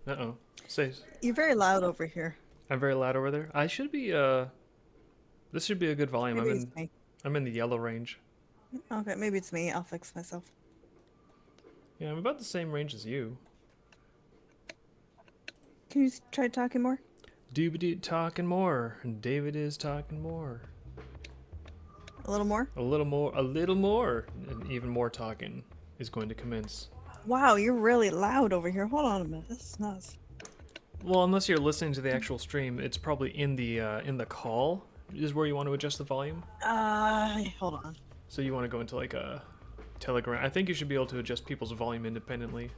Uh-oh. Say. You're very loud over here. I'm very loud over there. I should be this should be a good volume. Maybe it's me. I'm in the yellow range. Okay, maybe it's me. I'll fix myself. Yeah, I'm about the same range as you. Can you try talking more? Doobity talking more. David is talking more. A little more? A little more, and even more talking is going to commence. Wow, you're really loud over here. Hold on a minute. This is nuts. Well, unless you're listening to the actual stream, it's probably in the call is where you want to adjust the volume. Hold on. So you want to go into like a Telegram. I think you should be able to adjust people's volume independently.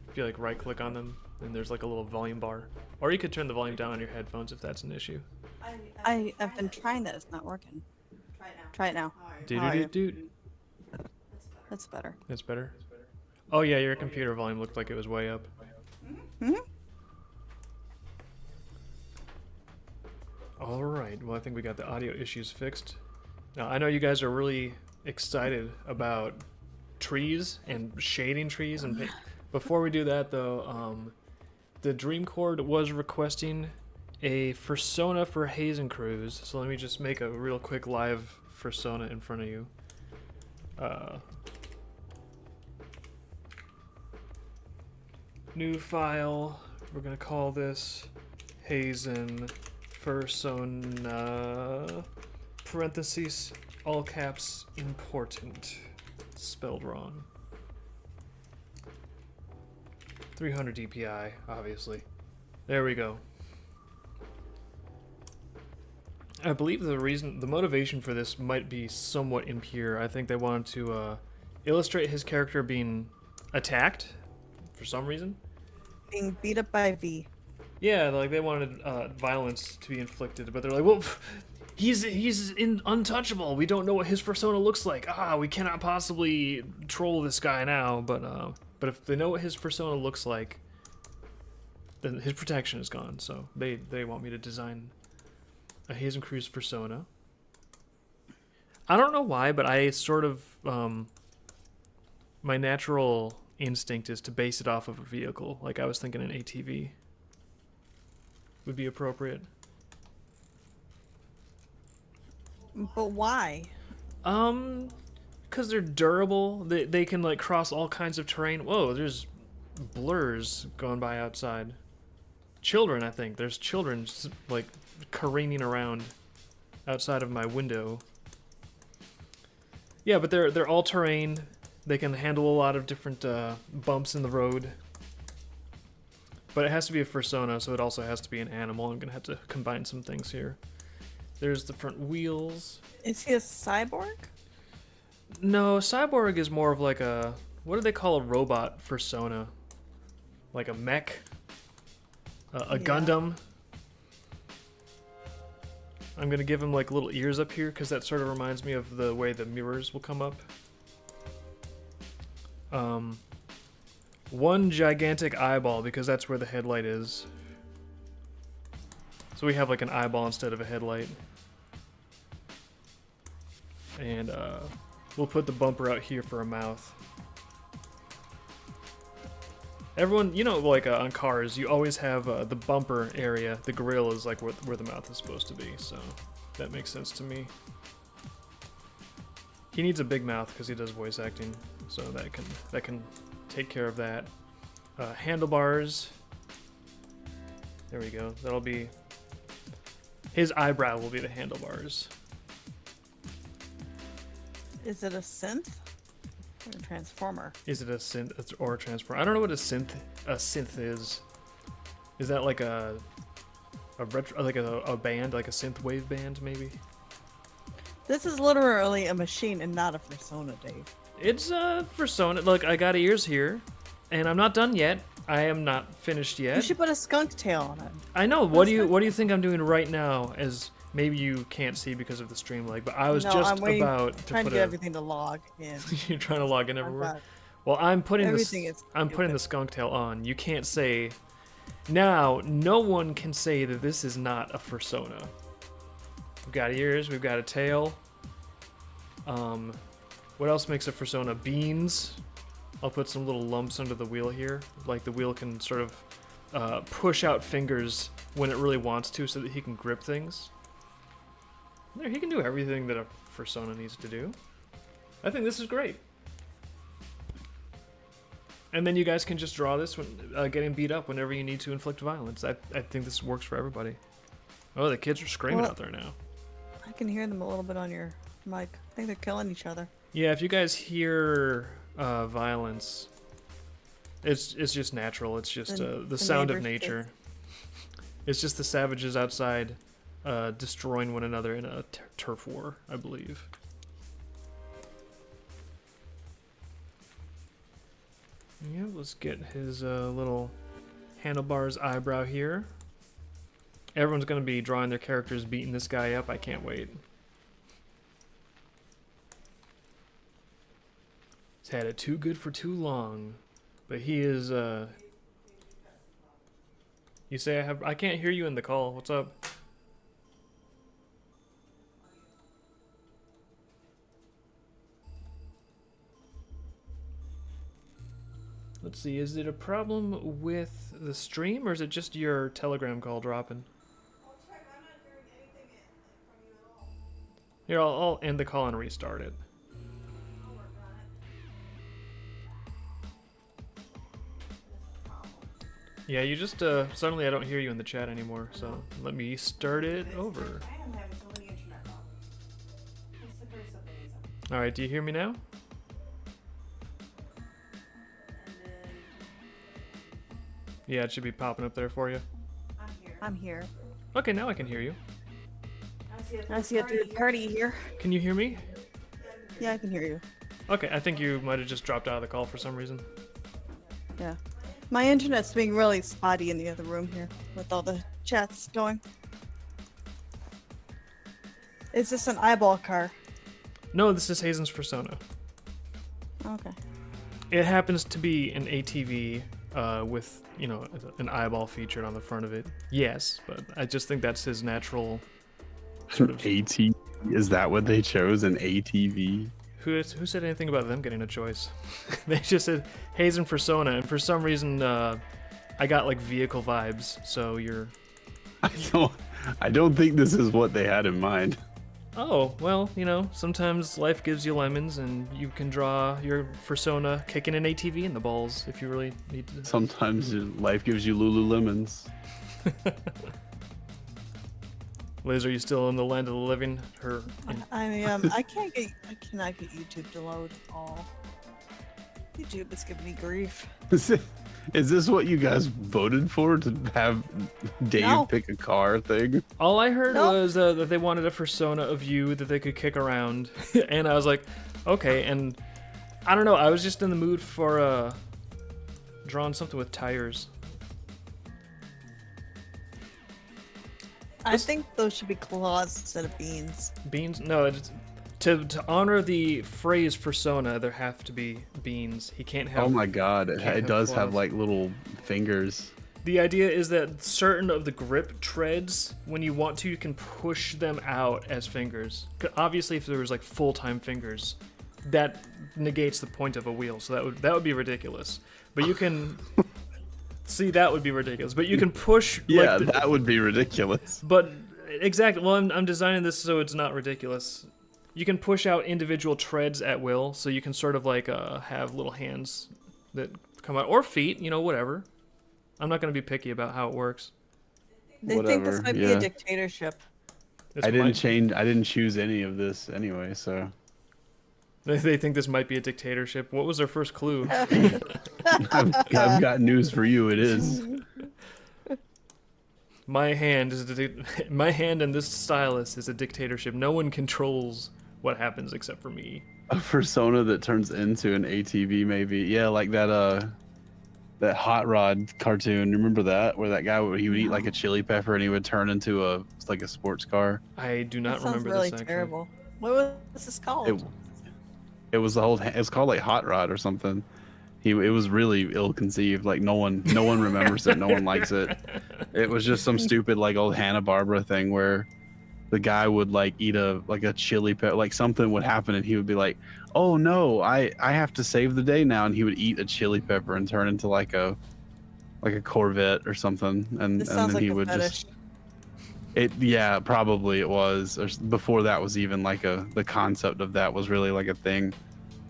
If you like right click on them, and there's like a little volume bar. Or you could turn the volume down on your headphones if that's an issue. I've been trying that. It's not working. Try it now. Doot. That's better. That's better. Oh yeah, your computer volume looked like it was way up. Mm-hmm. All right. Well, I think we got the audio issues fixed. Now, I know you guys are really excited about trees and shading trees. And before we do that, though, the Dreamcord was requesting a fursona for Hazen Cruise. So let me just make a real quick live fursona in front of you. New file. We're going to call this Hazen Fursona, parentheses, all caps, important, spelled wrong. 300 DPI, obviously. There we go. I believe the motivation for this might be somewhat impure. I think they wanted to illustrate his character being attacked for some reason. Being beat up by V. Yeah, like they wanted violence to be inflicted, but they're like, well, he's untouchable. We don't know what his persona looks like. We cannot possibly troll this guy now. But if they know what his persona looks like, then his protection is gone. So they want me to design a Hazen Cruise persona. I don't know why, but I sort of my natural instinct is to base it off of a vehicle. Like I was thinking an ATV would be appropriate. But why? Because they're durable. They can like cross all kinds of terrain. Whoa, there's blurs going by outside. Children, I think. There's children like careening around outside of my window. Yeah, but they're all terrain. They can handle a lot of different bumps in the road. But it has to be a fursona, so it also has to be an animal. I'm gonna have to combine some things here. There's the front wheels. Is he a cyborg? No, cyborg is more of like a, what do they call a robot fursona? Like a mech? A Gundam? I'm gonna give him like little ears up here, because that sort of reminds me of the way the mirrors will come up. One gigantic eyeball, because that's where the headlight is. So we have like an eyeball instead of a headlight. And we'll put the bumper out here for a mouth. Everyone, you know, like on cars, you always have the bumper area. The grill is like where the mouth is supposed to be, so that makes sense to me. He needs a big mouth because he does voice acting, so that can take care of that. Handlebars. There we go. That'll be his eyebrow will be the handlebars. Is it a synth or a transformer? Is it a synth or a transformer? I don't know what a synth is. Is that like a retro, like a band, like a synthwave band maybe? This is literally a machine and not a fursona, Dave. It's a fursona. Look, I got ears here, and I'm not done yet. I am not finished yet. You should put a skunk tail on it. I know. What do you think I'm doing right now? As maybe you can't see because of the stream lag, but I was just about to trying put to get everything to log in. You're trying to log in everywhere. Well, I'm putting I'm putting the skunk tail on. You can't say now. No one can say that this is not a fursona. We've got ears. We've got a tail. What else makes a fursona? Beans. I'll put some little lumps under the wheel here. Like the wheel can sort of push out fingers when it really wants to so that he can grip things. There, he can do everything that a Fursona needs to do. I think this is great. And then you guys can just draw this when getting beat up whenever you need to inflict violence. I think this works for everybody. Oh, the kids are screaming out there now. I can hear them a little bit on your mic. I think they're killing each other. Yeah, if you guys hear violence, it's just natural. It's just the sound of nature. It's just the savages outside destroying one another in a turf war, I believe. Yeah, let's get his little handlebars eyebrow here. Everyone's going to be drawing their characters beating this guy up. I can't wait. He's had it too good for too long. But he is, You say I can't hear you in the call. What's up? Let's see, is it a problem with the stream, or is it just your Telegram call dropping? I'll check. I'm not hearing anything from you at all. Here, I'll end the call and restart it. I'll work on it. Yeah, you just, suddenly I don't hear you in the chat anymore, so let me start it over. I am having so many internet problems. It's the first of the Alright, do you hear me now? Yeah, it should be popping up there for you. I'm here. Okay, now I can hear you. I see a third party here. Can you hear me? Yeah, I can hear you. Okay, I think you might have just dropped out of the call for some reason. Yeah. My internet's being really spotty in the other room here with all the chats going. Is this an eyeball car? No, this is Hazen's Fursona. Okay. It happens to be an ATV with, you know, an eyeball featured on the front of it. Yes, but I just think that's his natural sort of... ATV? Is that what they chose, an ATV? Who said anything about them getting a choice? They just said Hazen Fursona, and for some reason I got like vehicle vibes, so you're... I don't think this is what they had in mind. Oh, well, you know, sometimes life gives you lemons and you can draw your Fursona kicking an ATV in the balls if you really need to. Sometimes life gives you Lululemons. Liz, are you still in the land of the living? I cannot get YouTube to load at all. YouTube is giving me grief. Is this what you guys voted for, to have Dave pick a car thing? All I heard was that they wanted a Fursona of you that they could kick around, and I was like, okay. And I don't know, I was just in the mood for drawing something with tires. I think those should be claws instead of beans. Beans? No, to honor the phrase Fursona, there have to be beans. He can't have... Oh my god, it does have like little fingers. The idea is that certain of the grip treads, when you want to, you can push them out as fingers. Obviously, if there was like full-time fingers, that negates the point of a wheel, so that would be ridiculous. But you can... See, that would be ridiculous. But you can push... Yeah, like, that would be ridiculous. But, exactly. Well, I'm designing this so it's not ridiculous. You can push out individual treads at will, so you can sort of like have little hands that come out, or feet, you know, whatever. I'm not going to be picky about how it works. They think this might be a dictatorship. I didn't choose any of this anyway, so... They think this might be a dictatorship. What was their first clue? I've got news for you. It is. My hand and this stylus is a dictatorship. No one controls what happens except for me. A Fursona that turns into an ATV, maybe. Yeah, like that Hot Rod cartoon. Remember that? Where that guy he would eat like a chili pepper and he would turn into a sports car. I do not remember really this. Terrible. What was this called? It was it's called like Hot Rod or something. It was really ill-conceived. Like no one remembers it. No one likes it. It was just some stupid like old Hanna-Barbera thing where the guy would like eat a chili pepper, like something would happen, and he would be like, "Oh no, I have to save the day now," and he would eat a chili pepper and turn into like a Corvette or something, and This sounds then like he a would fetish. yeah, probably it was, or before that was even like the concept of that was really like a thing.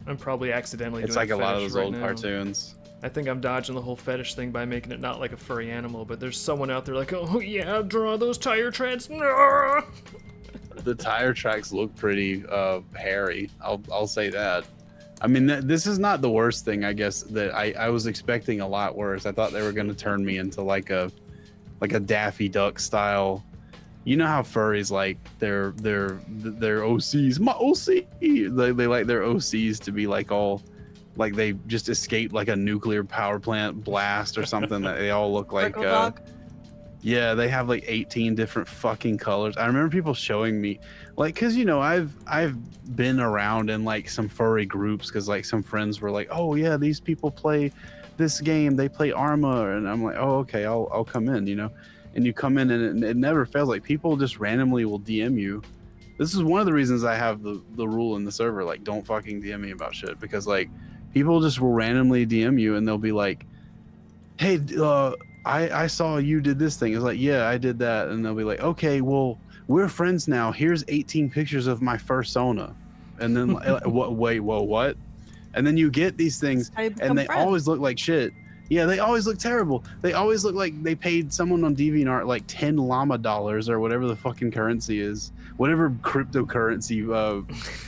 I'm probably accidentally It's doing like a lot of fetish those right old now. cartoons. I think I'm dodging the whole fetish thing by making it not like a furry animal, but there's someone out there like, oh yeah, draw those tire treads. The tire tracks look pretty hairy. I'll say that. I mean, this is not the worst thing. I guess that I was expecting a lot worse. I thought they were gonna turn me into like a Daffy Duck style. You know how furries like their OCs, my OC. They like their OCs to be like all like they just escaped like a nuclear power plant blast or something. That they all look like yeah, they have like 18 different fucking colors. I remember people showing me like, cause you know I've been around in like some furry groups, cause like some friends were like, oh yeah, these people play this game, they play Arma, and I'm like, oh okay, I'll come in, you know. And you come in and it never fails. Like people just randomly will DM you. This is one of the reasons I have the rule in the server, like don't fucking DM me about shit, because like people just will randomly DM you and they'll be like, hey, I saw you did this thing. It's like, yeah, I did that. And they'll be like, okay, well, we're friends now. Here's 18 pictures of my fursona. And then what? Wait, whoa, what? And then you get these things and they always look like shit. Yeah, they always look terrible. They always look like they paid someone on DeviantArt like 10 llama dollars or whatever the fucking currency is. Whatever cryptocurrency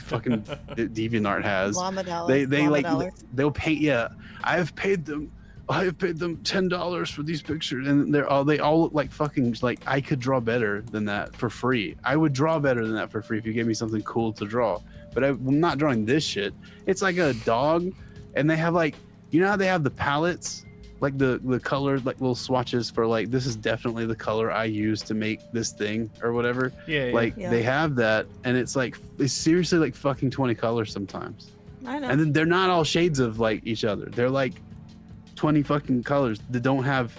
fucking DeviantArt has. Llama dollars. They llama like dollars. they'll pay. Yeah, I have paid them $10 for these pictures, and they all look like fucking, like I could draw better than that for free. I would draw better than that for free if you gave me something cool to draw. But I'm not drawing this shit. It's like a dog, and they have like, you know how they have the palettes, like the colored like little swatches for like, this is definitely the color I use to make this thing or whatever. Yeah, like they have that, and it's like it's seriously like fucking 20 colors sometimes. I know. And then they're not all shades of like each other. They're like 20 fucking colors that don't have,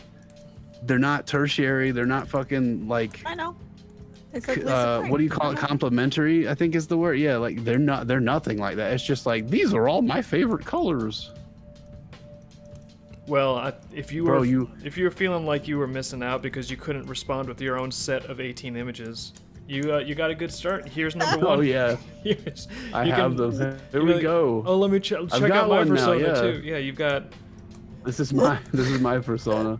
they're not tertiary, they're not fucking like, I know. It's like what do you call it, complementary, I think is the word. Yeah, like they're nothing like that. It's just like, these are all my favorite colors. Well, if you were feeling like you were missing out because you couldn't respond with your own set of 18 images, you got a good start. Here's number one. Oh yeah, I have them. There we go. Oh, let me check out my persona now, yeah. too. Yeah, you've got. This is my persona.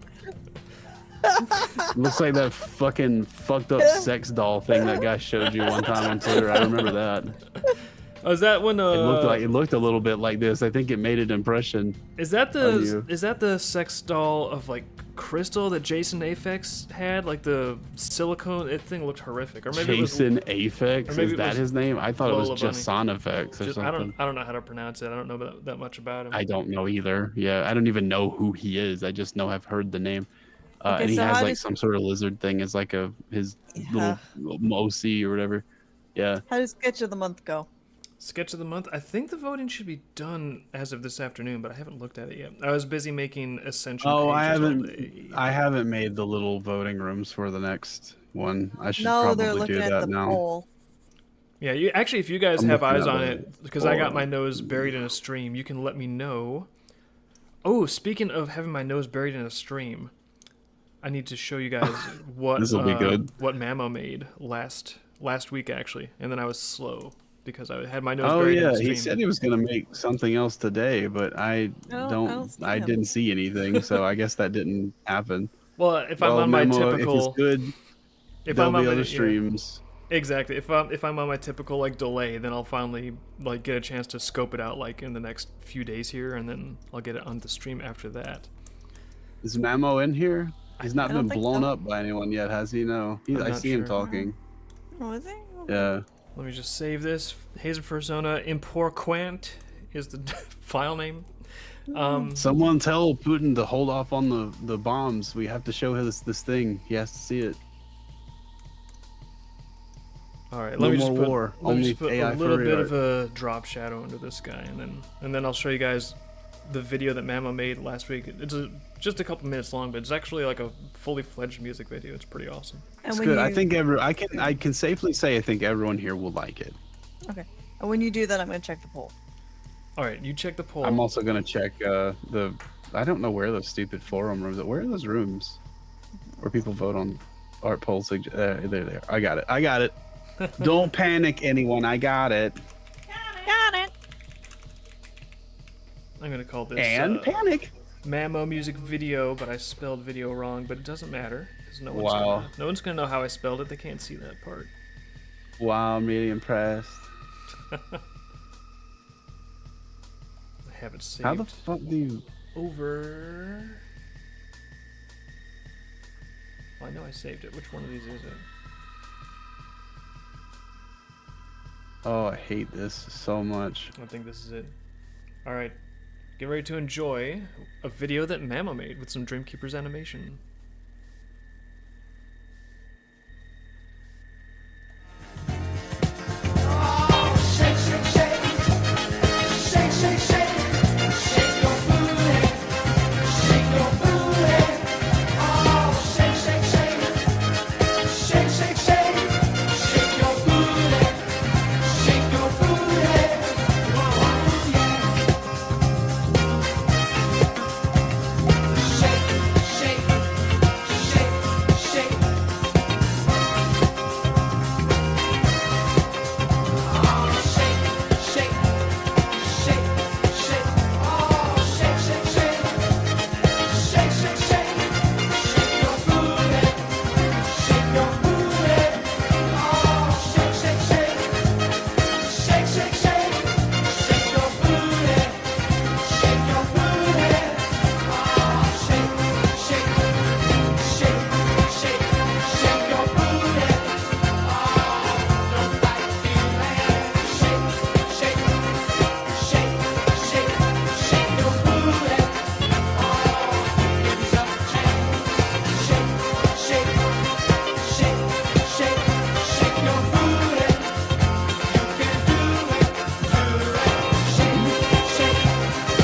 Looks like that fucking fucked up sex doll thing that guy showed you one time on Twitter. I remember that. Oh, is that when it looked a little bit like this. I think it made an impression. Is that the sex doll of like Crystal that Jason Aphex had? Like the silicone, that thing looked horrific. Or maybe Jason Aphex, is that his name? I thought it was just Sonifex or something. I don't know how to pronounce it. I don't know that much about him. I don't know either. Yeah, I don't even know who he is. I just know I've heard the name. Okay, and he so has like some sort of lizard thing as like his little OC or whatever. Yeah. How does sketch of the month go? Sketch of the month. I think the voting should be done as of this afternoon, but I haven't looked at it yet. I was busy making Ascension. Oh, pages I haven't made the little voting rooms for the next one. I should they're probably looking do at that the now. poll. Yeah, if you guys I'm have looking eyes at on the it, because I got poll. my nose buried in a stream, you can let me know. Oh, speaking of having my nose buried in a stream, I need to show you guys what This'll be good. what Mamo made last week actually, and then I was slow because I had my nose Oh buried in yeah, a stream. he said he was gonna make something else today, but I didn't see anything, so I guess that didn't happen. Well, if I'm on my Memo, typical, if it's good, there'll be other streams. Exactly. If I'm on my typical like delay, then I'll finally like get a chance to scope it out like in the next few days here, and then I'll get it on the stream after that. Is Mamo in here? He's not been blown so. up by anyone yet, has he? No. I see him talking. Oh, is he? Yeah. Let me just save this. Hazen Persona Imporquant is the file name. Someone tell Putin to hold off on the bombs. We have to show him this thing. He has to see it. All right, No let me more just put, war. let me Only just put AI a little furry bit art. of a drop shadow into this guy, and then I'll show you guys the video that Mamo made last week. It's just a couple minutes long, but it's actually like a fully fledged music video. It's pretty awesome. And It's when good. I you- think I can safely say I think everyone here will like it. Okay. And when you do that, I'm gonna check the poll. All right, you check the poll. I'm also gonna check I don't know where those stupid forum rooms are. Where are those rooms where people vote on art polls? There. I got it. Don't panic, anyone. I got it. Got it. I'm gonna call this Panic. Mamo music video, but I spelled video wrong. But it doesn't matter, because no Wow. one's gonna know how I spelled it. They can't see that part. Wow, I'm really impressed. I have it saved. How the fuck do you? Over. Well, I know I saved it. Which one of these is it? Oh, I hate this so much. I think this is it. All right, get ready to enjoy a video that Mamo made with some Dreamkeepers animation.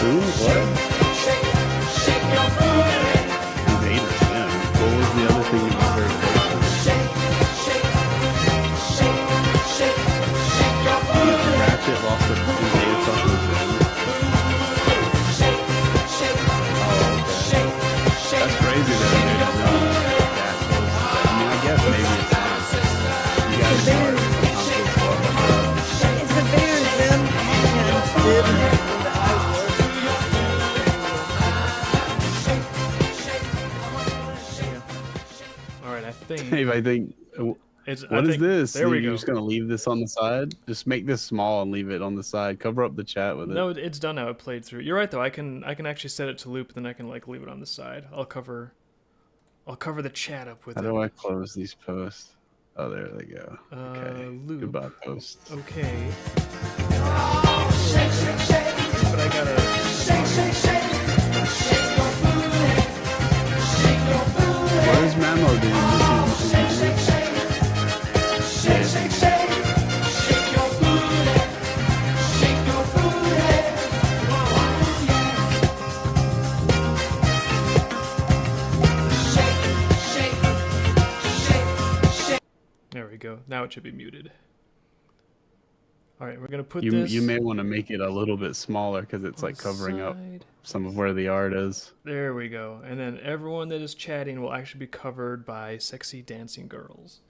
Who? What? Invaders, yeah. What was the other thing that you heard? Ratchet lost a invaded something with them. That's crazy that it is that close. I mean, I guess maybe it's not. You guys are It's the bear Zim and Zim. All right, I think Dave, I think. it's. What is this? There we You're go. just gonna leave this on the side? Just make this small and leave it on the side. Cover up the chat with it. No, it's done now. It played through. You're right though. I can actually set it to loop, then I can like leave it on the side. I'll cover the chat up with How it. do I close these posts? Oh, there they go. Okay. Loop. Goodbye, posts. Okay. But I gotta. What is Mamo doing? There we go. Now it should be muted. All right, we're gonna put You this. you may want to make it a little bit smaller because it's like covering up side. some of where the art is. There we go. And then everyone that is chatting will actually be covered by sexy dancing girls.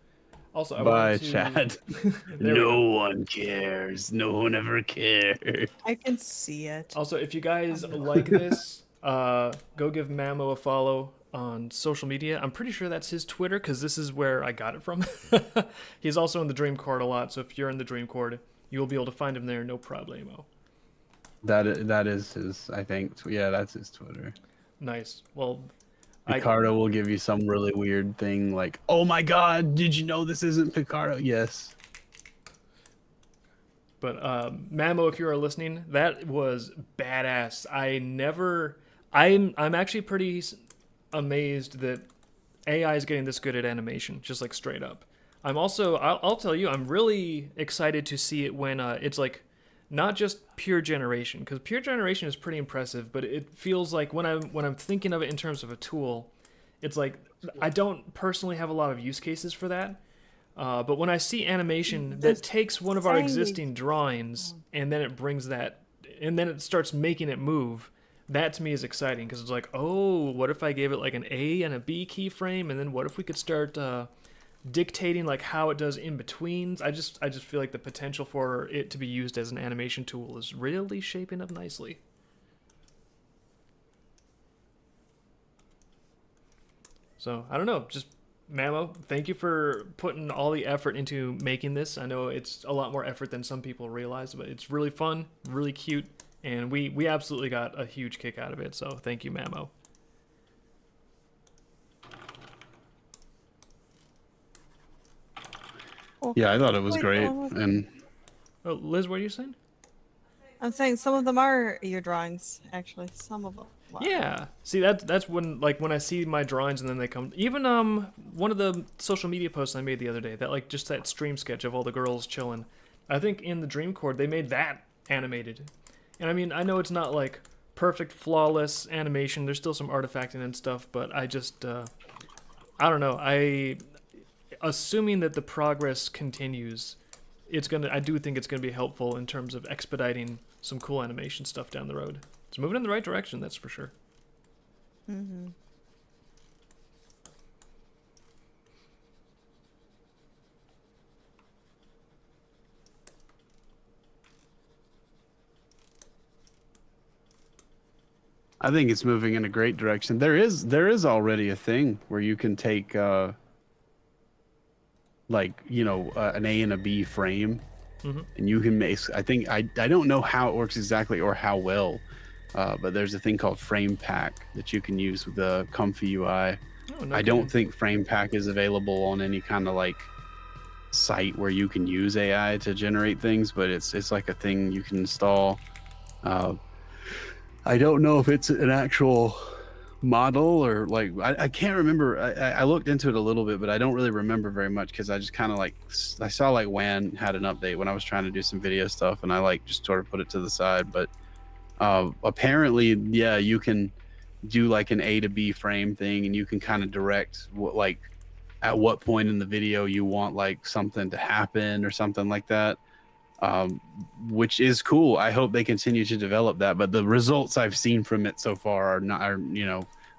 Also, I Bye, want to... chat. There we No go. one cares. No one ever cares. I can see it. Also, if you guys like this, go give Mamo a follow on social media. I'm pretty sure that's his Twitter because this is where I got it from. He's also in the Dream Court a lot, so if you're in the Dream Court, you will be able to find him there, no problemo. That is his. I think. Yeah, that's his Twitter. Nice. Well, Picardo will give you some really weird thing like, "Oh my God, did you know this isn't Picardo?" Yes. But Mamo, if you are listening, that was badass. I'm actually pretty amazed that AI is getting this good at animation, just like straight up. I'm also, I'll tell you, I'm really excited to see it when it's like not just pure generation, because pure generation is pretty impressive, but it feels like when I'm thinking of it in terms of a tool, it's like I don't personally have a lot of use cases for that. But when I see animation that takes one of our existing drawings and then it brings that, and then it starts making it move, that to me is exciting because it's like, oh, what if I gave it like an A and a B keyframe, and then what if we could start dictating like how it does in betweens? I just feel like the potential for it to be used as an animation tool is really shaping up nicely. So I don't know, just Mamo, thank you for putting all the effort into making this. I know it's a lot more effort than some people realize, but it's really fun, really cute, and we absolutely got a huge kick out of it. So thank you, Mamo. Yeah, I thought it was great. And Oh, Liz, what are you saying? I'm saying some of them are your drawings, actually. Some of them. Wow. Yeah. See, that's when I see my drawings and then they come. Even one of the social media posts I made the other day, just that stream sketch of all the girls chilling. I think in the Dreamcord they made that animated. And I mean, I know it's not like perfect, flawless animation. There's still some artifacting and stuff, but I just I don't know. Assuming that the progress continues, I do think it's gonna be helpful in terms of expediting some cool animation stuff down the road. It's moving in the right direction, that's for sure. Mm-hmm. I think it's moving in a great direction. There is already a thing where you can take like, you know, an A and a B frame, and you can make. I don't know how it works exactly or how well, but there's a thing called Frame Pack that you can use with the Comfy UI. Oh, no I don't kidding. think Frame Pack is available on any kind of like site where you can use AI to generate things, but it's like a thing you can install. I don't know if it's an actual model or like I can't remember. I looked into it a little bit, but I don't really remember very much because I just kind of like I saw like WAN had an update when I was trying to do some video stuff, and I like just sort of put it to the side. But apparently, yeah, you can do like an A to B frame thing, and you can kind of direct what like at what point in the video you want like something to happen or something like that. Which is cool. I hope they continue to develop that, but the results I've seen from it so far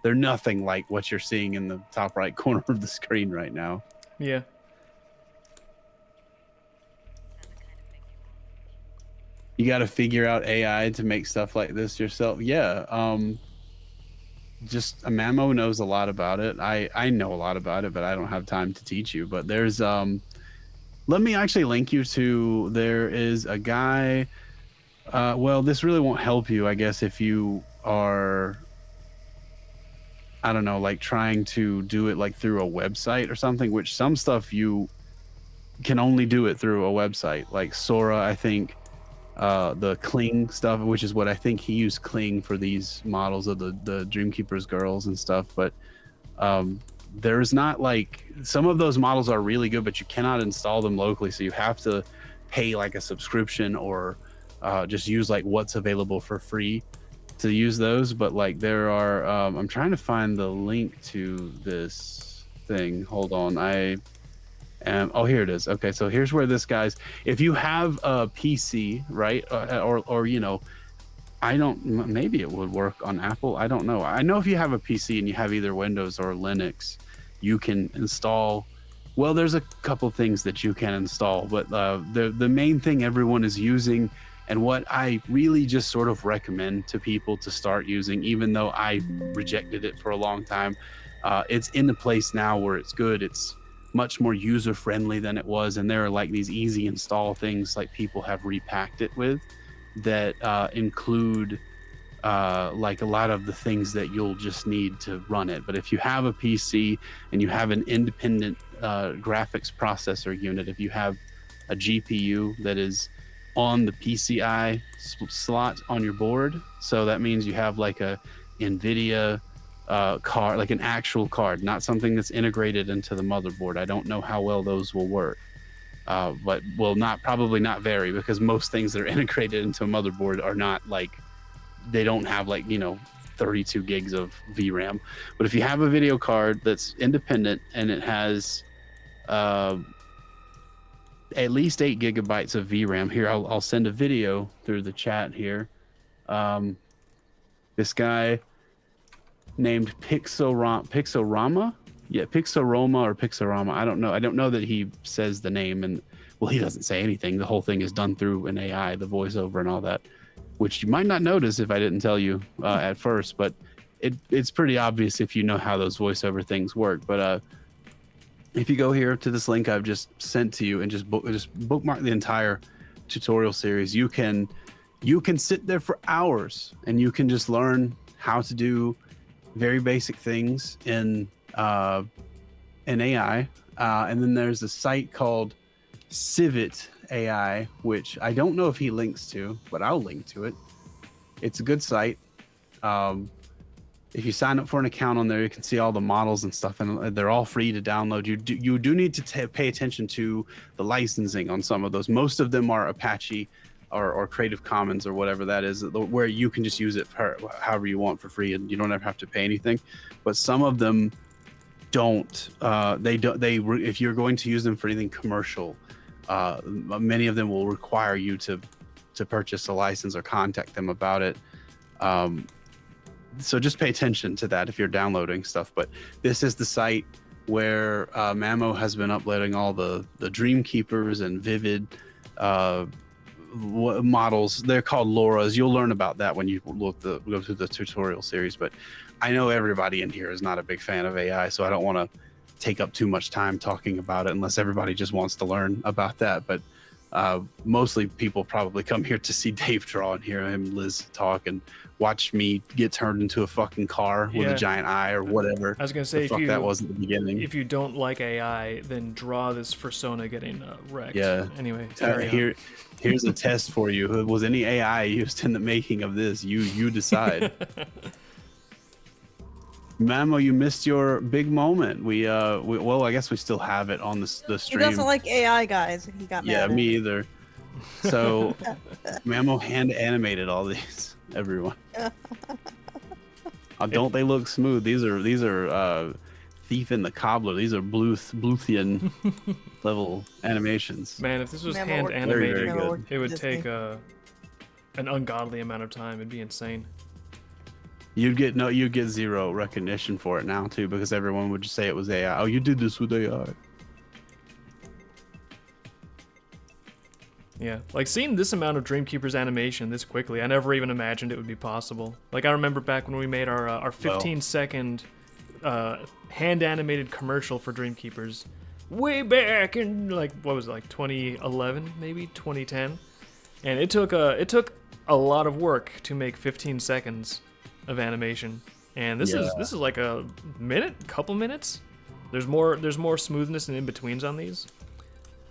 they're nothing like what you're seeing in the top right corner of the screen right now. Yeah. You got to figure out AI to make stuff like this yourself. Yeah. Just Mamo knows a lot about it. I know a lot about it, but I don't have time to teach you. But there's let me actually link you to, there is a guy, well, this really won't help you, I guess, if you are, I don't know, like trying to do it like through a website or something, which some stuff you can only do it through a website. Like Sora, I think, the Kling stuff, which is what I think he used Kling for these models of the Dreamkeeper's girls and stuff, but there's not like, some of those models are really good, but you cannot install them locally, so you have to pay like a subscription or just use like what's available for free to use those. But like there are I'm trying to find the link to this thing. Hold on, oh, here it is. Okay, so here's where this guy's, if you have a PC, right, or you know, maybe it would work on Apple. I don't know. I know if you have a PC and you have either Windows or Linux, you can install, well, there's a couple things that you can install, but the main thing everyone is using, and what I really just sort of recommend to people to start using, even though I rejected it for a long time, it's in a place now where it's good. It's much more user friendly than it was, and there are like these easy install things like people have repacked it with that include like a lot of the things that you'll just need to run it. But if you have a PC and you have an independent graphics processor unit, if you have a GPU that is on the PCI slot on your board, so that means you have like a NVIDIA card, like an actual card, not something that's integrated into the motherboard. I don't know how well those will work. but will probably not vary, because most things that are integrated into a motherboard are not like, they don't have like 32 gigs of VRAM. But if you have a video card that's independent and it has at least 8 gigabytes of VRAM, here I'll send a video through the chat here. This guy named Pixorama, yeah, Pixoroma or Pixorama, I don't know that he says the name, and well, he doesn't say anything. The whole thing is done through an AI, the voiceover and all that, which you might not notice if I didn't tell you at first, but it's pretty obvious if you know how those voiceover things work. But if you go here to this link I've just sent to you and just bookmark the entire tutorial series, you can sit there for hours and you can just learn how to do very basic things in AI. And then there's a site called Civit AI, which I don't know if he links to, but I'll link to it. It's a good site. If you sign up for an account on there, you can see all the models and stuff, and they're all free to download. You do need to pay attention to the licensing on some of those. Most of them are Apache or Creative Commons or whatever that is, where you can just use it for however you want for free, and you don't ever have to pay anything. But some of them don't. If you're going to use them for anything commercial, many of them will require you to purchase a license or contact them about it. So just pay attention to that if you're downloading stuff. But this is the site where Mamo has been uploading all the Dreamkeepers and Vivid models. They're called LoRa's. You'll learn about that when you go through the tutorial series. But I know everybody in here is not a big fan of AI, so I don't want to take up too much time talking about it unless everybody just wants to learn about that. But mostly people probably come here to see Dave draw and hear him and Liz talk and watch me get turned into a fucking car with a giant eye or whatever. I was gonna say, that was at the beginning. If you don't like AI, then draw this persona getting wrecked. Yeah. Anyway, here's a test for you. Was any AI used in the making of this? You decide. Mamo, you missed your big moment. Well, I guess we still have it on the stream. He doesn't like AI, guys. He got mad. Yeah, me either. So Mamo hand animated all these. Everyone. Don't they look smooth? These are Thief and the Cobbler. These are Bluthian level animations. Man, if this was Mamo hand worked animated, very good. it would Disney. take an ungodly amount of time. It'd be insane. You'd get zero recognition for it now too, because everyone would just say it was AI. Oh, you did this with AI. Yeah, like seeing this amount of Dreamkeeper's animation this quickly, I never even imagined it would be possible. Like I remember back when we made our 15-second hand-animated commercial for Dreamkeepers, way back in like what was it, like 2011, maybe 2010, and it took a lot of work to make 15 seconds of animation, and this is like a couple minutes. There's more smoothness and in-betweens on these.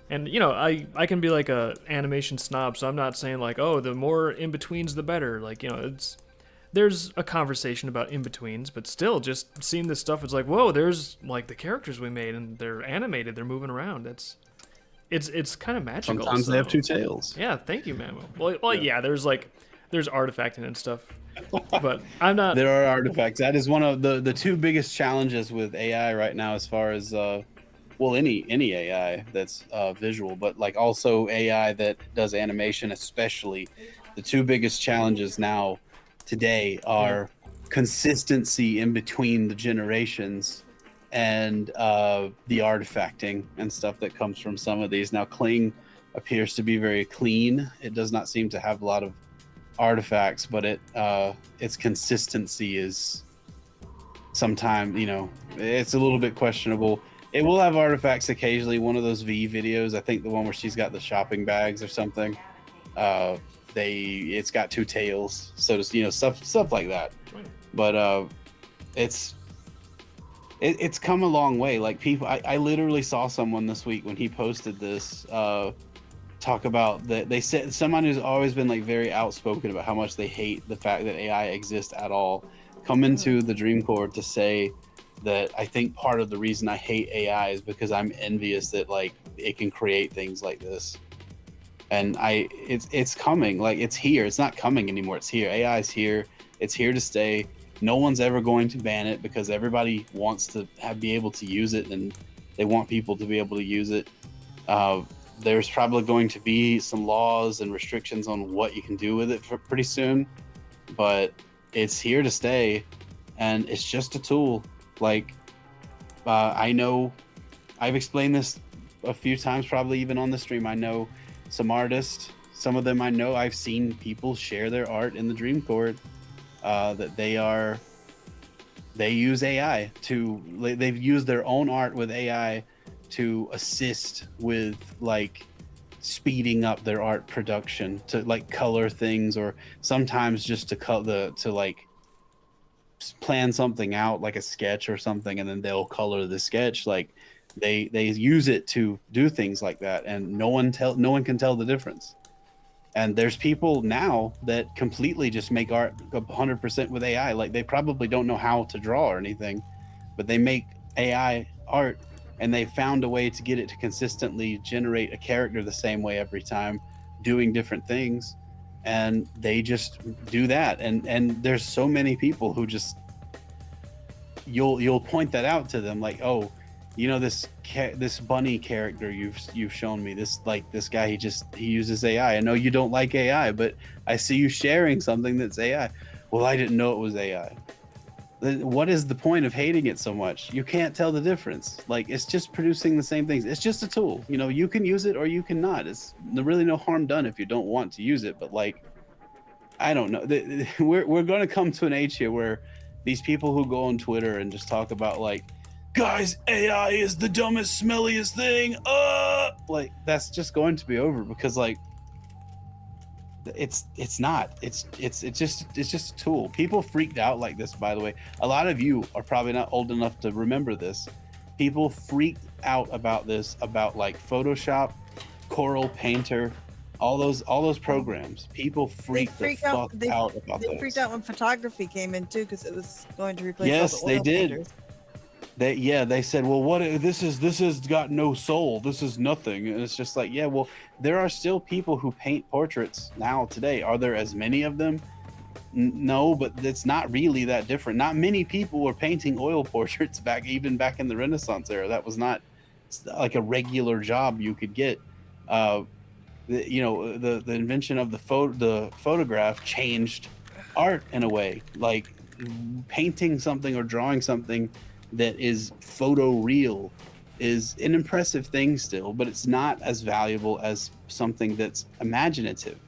And I can be like a animation snob, so I'm not saying like, oh, the more in-betweens the better. Like, there's a conversation about in-betweens, but still just seeing this stuff, it's like, whoa, there's like the characters we made and they're animated, they're moving around. It's kind of magical. Sometimes they have two tails. Yeah, thank you, Mamo. Well, yeah, there's artifacting and stuff. But I'm not. There are artifacts. That is one of the two biggest challenges with AI right now, as far as any AI that's visual, but like also AI that does animation, especially. The two biggest challenges now today are consistency in between the generations and the artifacting and stuff that comes from some of these. Now Kling appears to be very clean. It does not seem to have a lot of artifacts, but its consistency is sometimes, it's a little bit questionable. It will have artifacts occasionally. One of those V videos, I think the one where she's got the shopping bags or something, it's got two tails, so to stuff like that. But it's come a long way. Like people, I literally saw someone this week when he posted this talk about that. They said someone who's always been like very outspoken about how much they hate the fact that AI exists at all come into the Dream Corps to say that I think part of the reason I hate AI is because I'm envious that like it can create things like this. And it's coming, like it's here. It's not coming anymore. It's here. AI is here. It's here to stay. No one's ever going to ban it because everybody wants to be able to use it, and they want people to be able to use it. There's probably going to be some laws and restrictions on what you can do with it for pretty soon, but it's here to stay, and it's just a tool. Like, I know I've explained this a few times, probably even on the stream. I know some artists, some of them I know, I've seen people share their art in the Dream Court, that they use AI they've used their own art with AI to assist with like speeding up their art production, to like color things, or sometimes just to like plan something out like a sketch or something, and then they'll color the sketch. Like they use it to do things like that, and no one can tell the difference. And there's people now that completely just make art 100% with AI. Like they probably don't know how to draw or anything, but they make AI art, and they found a way to get it to consistently generate a character the same way every time, doing different things. And they just do that. And there's so many people who just, you'll point that out to them, like, oh, you know, this bunny character you've shown me, this guy, he uses AI. I know you don't like AI, but I see you sharing something that's AI. Well, I didn't know it was AI. Then what is the point of hating it so much? You can't tell the difference. Like, it's just producing the same things. It's just a tool. You know, you can use it or you cannot. It's really no harm done if you don't want to use it. But like, I don't know. We're going to come to an age here where these people who go on Twitter and just talk about like, guys, AI is the dumbest, smelliest thing. Like that's just going to be over, because like it's not. It's just a tool. People freaked out like this, by the way. A lot of you are probably not old enough to remember this. People freaked out about this, about like Photoshop, Coral Painter, all those programs. People freaked the fuck out about those. They freaked out when photography came in too, because it was going to replace yes, all the oil they did. painters. They said, well, what this has got no soul. This is nothing. And it's just like, yeah, well, there are still people who paint portraits now today. Are there as many of them? No, but it's not really that different. Not many people were painting oil portraits even back in the Renaissance era. That was not like a regular job you could get. The invention of the photograph changed art in a way. Like painting something or drawing something that is photo real is an impressive thing still, but it's not as valuable as something that's imaginative.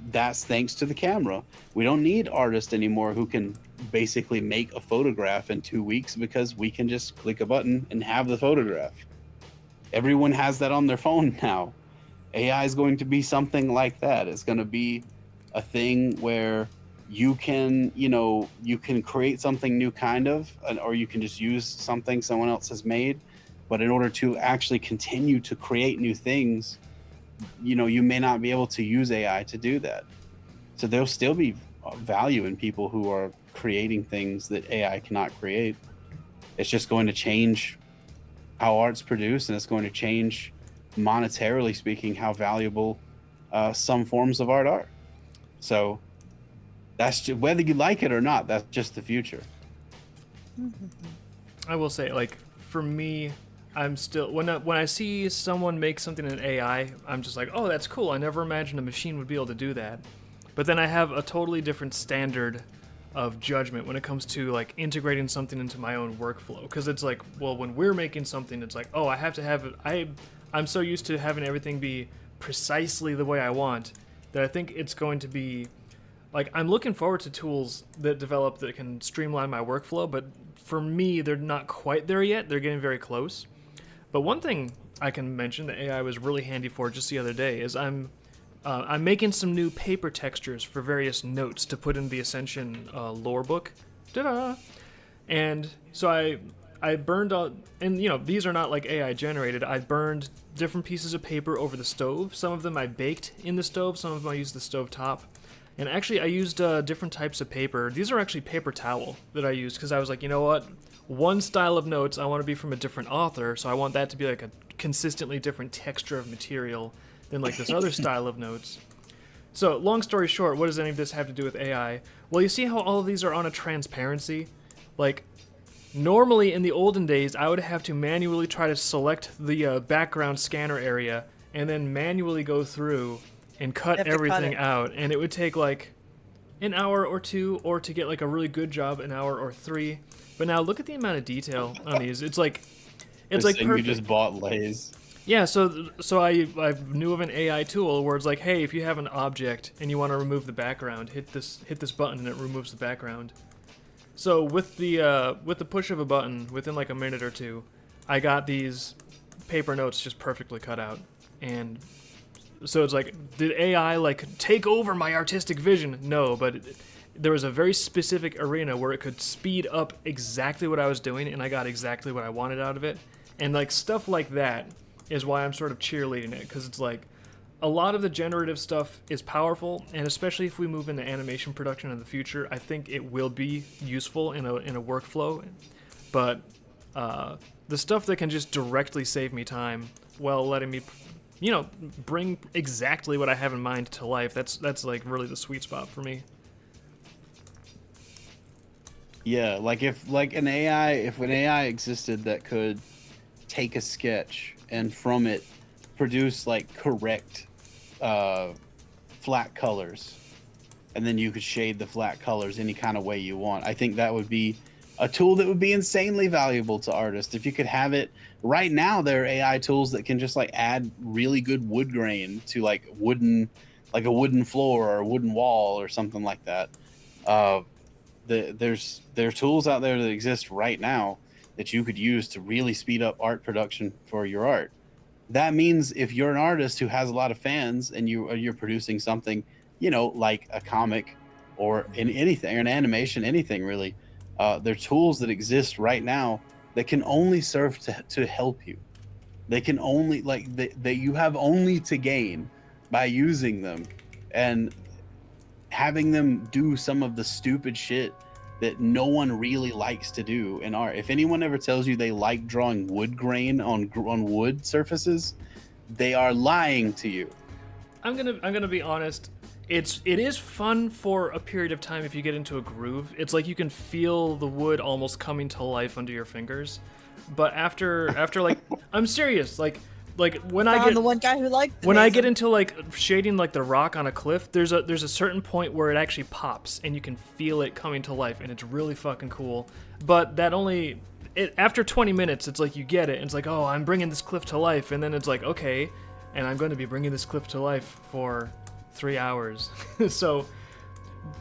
That's thanks to the camera. We don't need artists anymore who can basically make a photograph in 2 weeks, because we can just click a button and have the photograph. Everyone has that on their phone now. AI is going to be something like that. It's going to be a thing where you can create something new kind of, or you can just use something someone else has made. But in order to actually continue to create new things, you may not be able to use AI to do that. So there'll still be value in people who are creating things that AI cannot create. It's just going to change how art's produced, and it's going to change, monetarily speaking, how valuable some forms of art are. So that's just, whether you like it or not, that's just the future. I will say, like, for me, I'm still, when I see someone make something in AI, I'm just like, oh, that's cool. I never imagined a machine would be able to do that. But then I have a totally different standard of judgment when it comes to like integrating something into my own workflow, because it's like, well, when we're making something, it's like, oh, I have to have it. I'm so used to having everything be precisely the way I want that I think it's going to be like, I'm looking forward to tools that develop that can streamline my workflow, but for me, they're not quite there yet. They're getting very close. But one thing I can mention that AI was really handy for just the other day is I'm making some new paper textures for various notes to put in the Ascension lore book. Ta-da! And so I burned out, and these are not like AI generated. I burned different pieces of paper over the stove. Some of them I baked in the stove. Some of them I used the stove top And actually, I used different types of paper. These are actually paper towel that I used because I was like, you know what? One style of notes I want to be from a different author, so I want that to be like a consistently different texture of material than like this other style of notes. So, long story short, what does any of this have to do with AI? Well, you see how all of these are on a transparency? Like, normally in the olden days, I would have to manually try to select the background scanner area and then manually go through and cut everything out, and it would take like an hour or two, or to get like a really good job, an hour or 3. But now look at the amount of detail on these. It's like perfect. You just bought Lay's. Yeah, so I knew of an AI tool where it's like, hey, if you have an object and you want to remove the background, hit this button and it removes the background. So with the push of a button, within like a minute or two, I got these paper notes just perfectly cut out. And so it's like, did AI like take over my artistic vision? No, but there was a very specific arena where it could speed up exactly what I was doing, and I got exactly what I wanted out of it. And like stuff like that is why I'm sort of cheerleading it, because it's like a lot of the generative stuff is powerful, and especially if we move into animation production in the future, I think it will be useful in a workflow. But the stuff that can just directly save me time while letting me, you know, bring exactly what I have in mind to life, that's like really the sweet spot for me. Yeah, like if an AI existed that could take a sketch and from it produce like correct flat colors, and then you could shade the flat colors any kind of way you want, I think that would be a tool that would be insanely valuable to artists. If you could have it right now, there are AI tools that can just like add really good wood grain to like a wooden floor or a wooden wall or something like that. There are tools out there that exist right now that you could use to really speed up art production for your art. That means if you're an artist who has a lot of fans and you're producing something, you know, like a comic or in anything, or an animation, anything really, there are tools that exist right now that can only serve to help you. They can only that you have only to gain by using them and having them do some of the stupid shit that no one really likes to do in art. If anyone ever tells you they like drawing wood grain on wood surfaces, they are lying to you. I'm gonna be honest. It is fun for a period of time if you get into a groove. It's like you can feel the wood almost coming to life under your fingers. But after like, I'm serious. Like when I get the one guy who liked when I get into like shading like the rock on a cliff, there's a certain point where it actually pops and you can feel it coming to life, and it's really fucking cool. But after 20 minutes, it's like you get it, and it's like, oh, I'm bringing this cliff to life, and then it's like, okay, and I'm going to be bringing this cliff to life for 3 hours. So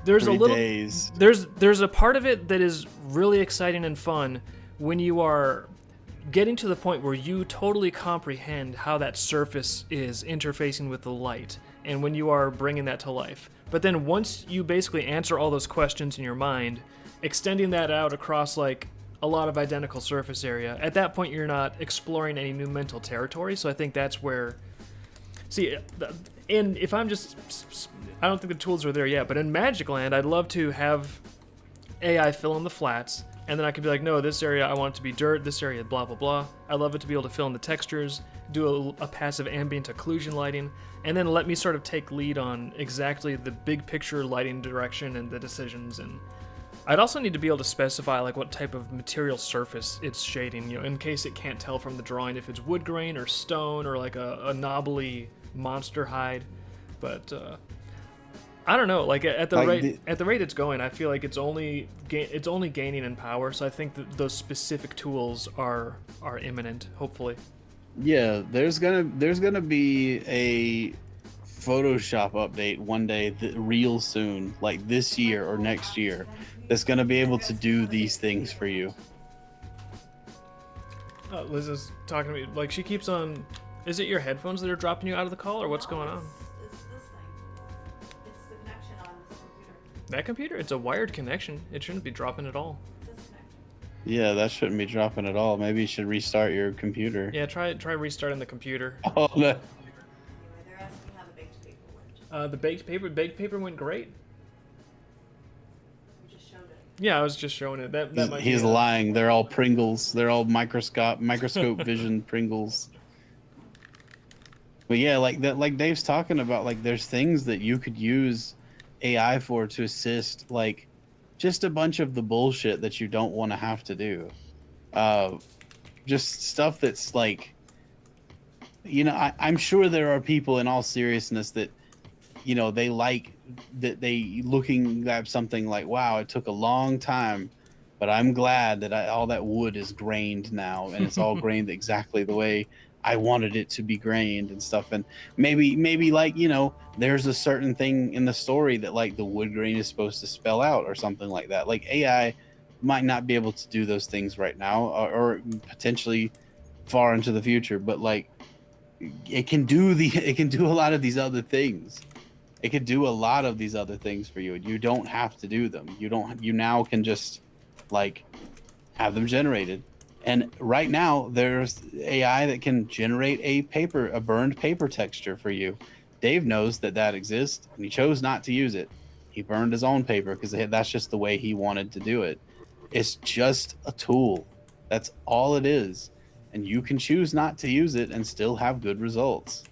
there's 3 a little days. there's a part of it that is really exciting and fun when you are getting to the point where you totally comprehend how that surface is interfacing with the light, and when you are bringing that to life. But then once you basically answer all those questions in your mind, extending that out across like a lot of identical surface area, at that point you're not exploring any new mental territory. So I think that's where, and if I'm just, I don't think the tools are there yet, but in Magic Land, I'd love to have AI fill in the flats, and then I could be like, no, this area I want it to be dirt, this area blah blah blah. I love it to be able to fill in the textures, do a passive ambient occlusion lighting, and then let me sort of take lead on exactly the big picture lighting direction and the decisions. And I'd also need to be able to specify like what type of material surface it's shading, you know, in case it can't tell from the drawing if it's wood grain or stone or like a knobbly monster hide. But I don't know, like at the rate it's going, I feel like it's only gaining in power. So I think that those specific tools are imminent, hopefully. Yeah, there's gonna be a Photoshop update one day, real soon, like this year or next year, that's gonna be able to do these things for you. Liz is talking to me, like she keeps on. Is it your headphones that are dropping you out of the call, or what's going on? It's this thing. It's the connection on this computer. That computer? It's a wired connection. It shouldn't be dropping at all. This connection. Yeah, that shouldn't be dropping at all. Maybe you should restart your computer. Yeah, try restarting the computer. Oh, no. Anyway, they're asking how the baked paper went. The baked paper went great. showed it. Yeah, I was just showing it. That might He's be, lying. They're all Pringles. They're all microscope vision Pringles. But yeah, like that, like Dave's talking about, like there's things that you could use AI for to assist, like just a bunch of the bullshit that you don't want to have to do. Just stuff that's like, I'm sure there are people in all seriousness that, they like that they looking at something like, wow, it took a long time, but I'm glad that all that wood is grained now and it's all grained exactly the way I wanted it to be grained and stuff. And maybe like, there's a certain thing in the story that like the wood grain is supposed to spell out or something like that. Like AI might not be able to do those things right now, or potentially far into the future, but like it can do a lot of these other things. It could do a lot of these other things for you, and you don't have to do them. You now can just like have them generated. And right now there's AI that can generate a burned paper texture for you. Dave knows that exists, and he chose not to use it. He burned his own paper because that's just the way he wanted to do it. It's just a tool. That's all it is. And you can choose not to use it and still have good results.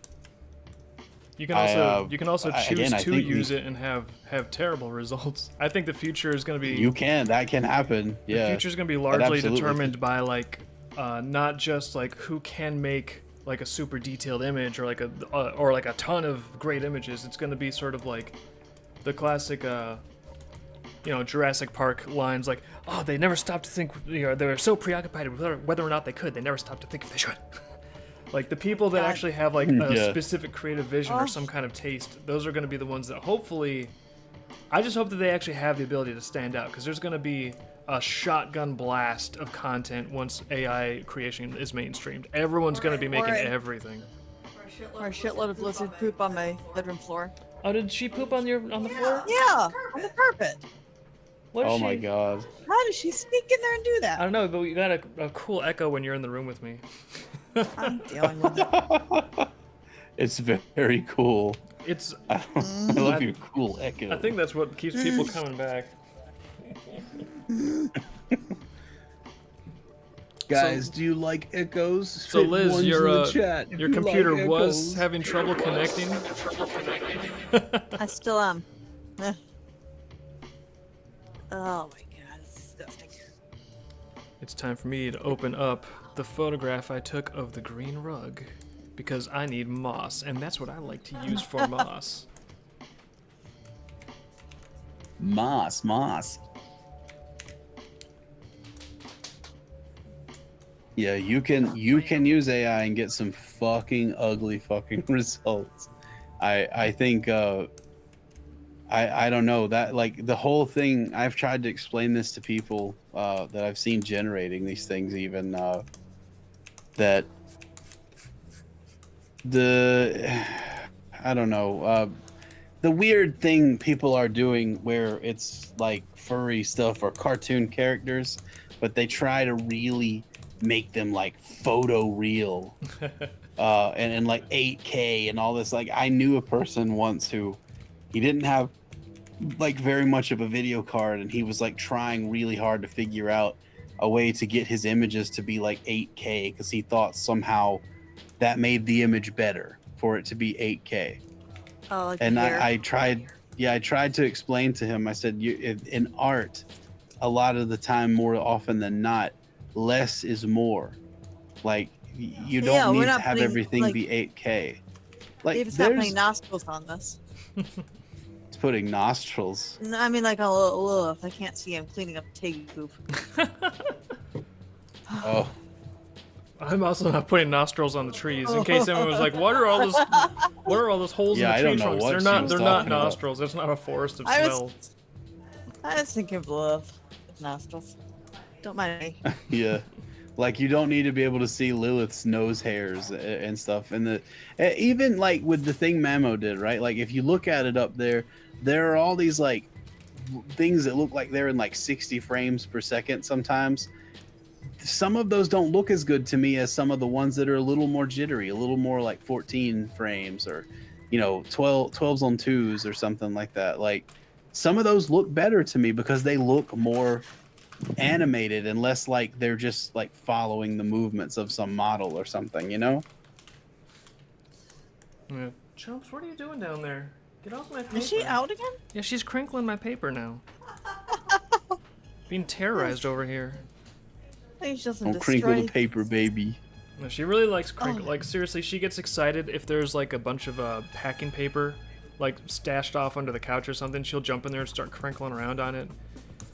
You can also choose I to think use it and have terrible results. I think the future is going to be. That can happen. Yeah. The future is going to be largely determined by like, not just like who can make like a super detailed image or like a ton of great images. It's going to be sort of like the classic, Jurassic Park lines like, oh, they never stopped to think. They were so preoccupied with whether or not they could. They never stopped to think if they should. Like the people that actually have like a specific creative vision or some kind of taste, those are going to be the ones that hopefully, I just hope that they actually have the ability to stand out, because there's going to be a shotgun blast of content once AI creation is mainstreamed. Everyone's going to be making everything. Or a shitload of lizard poop on my bedroom floor. Oh, did she poop on the floor? Yeah, on the carpet. Oh my god. How does she sneak in there and do that? I don't know, but you got a cool echo when you're in the room with me. I'm dealing with it. It's very cool. I love your cool echo. I think that's what keeps people coming back. Guys, do you like echoes? So Liz, your computer like was having trouble connecting. I still am. Oh my god, it's disgusting. It's time for me to open up the photograph I took of the green rug, because I need moss, and that's what I like to use for moss. Moss. Yeah, you can use AI and get some fucking ugly fucking results. I think I don't know, that like the whole thing, I've tried to explain this to people that I've seen generating these things, even that I don't know, the weird thing people are doing where it's like furry stuff or cartoon characters, but they try to really make them like photo real and like 8K and all this. Like I knew a person once who, he didn't have like very much of a video card, and he was like trying really hard to figure out a way to get his images to be like 8K, because he thought somehow that made the image better for it to be 8K. Oh, like and I tried to explain to him. I said, in art, a lot of the time, more often than not, less is more. Like you don't need to have everything be 8K. Like David's not putting nostrils on this. It's putting nostrils. No, I mean like a little. If I can't see, I'm cleaning up pig poop. Oh. I'm also not putting nostrils on the trees, in case anyone was like, "What are all those holes in the tree trunks?" They're not nostrils. It's not a forest of smell. I was thinking of nostrils. Don't mind me. Yeah, like you don't need to be able to see Lilith's nose hairs and stuff, and even like with the thing Mamo did, right? Like if you look at it up there, there are all these like things that look like they're in like 60 frames per second sometimes. Some of those don't look as good to me as some of the ones that are a little more jittery, a little more like 14 frames or 12s on 2s or something like that. Like some of those look better to me because they look more animated and less like they're just like following the movements of some model or something, you know? Yeah. Chumps, what are you doing down there? Get off my paper. Is she out again? Yeah, she's crinkling my paper now. Being terrorized over here. Please doesn't Don't crinkle the destroy. paper, baby. No, she really likes crinkle. Oh. Like seriously, she gets excited if there's like a bunch of packing paper, like stashed off under the couch or something. She'll jump in there and start crinkling around on it.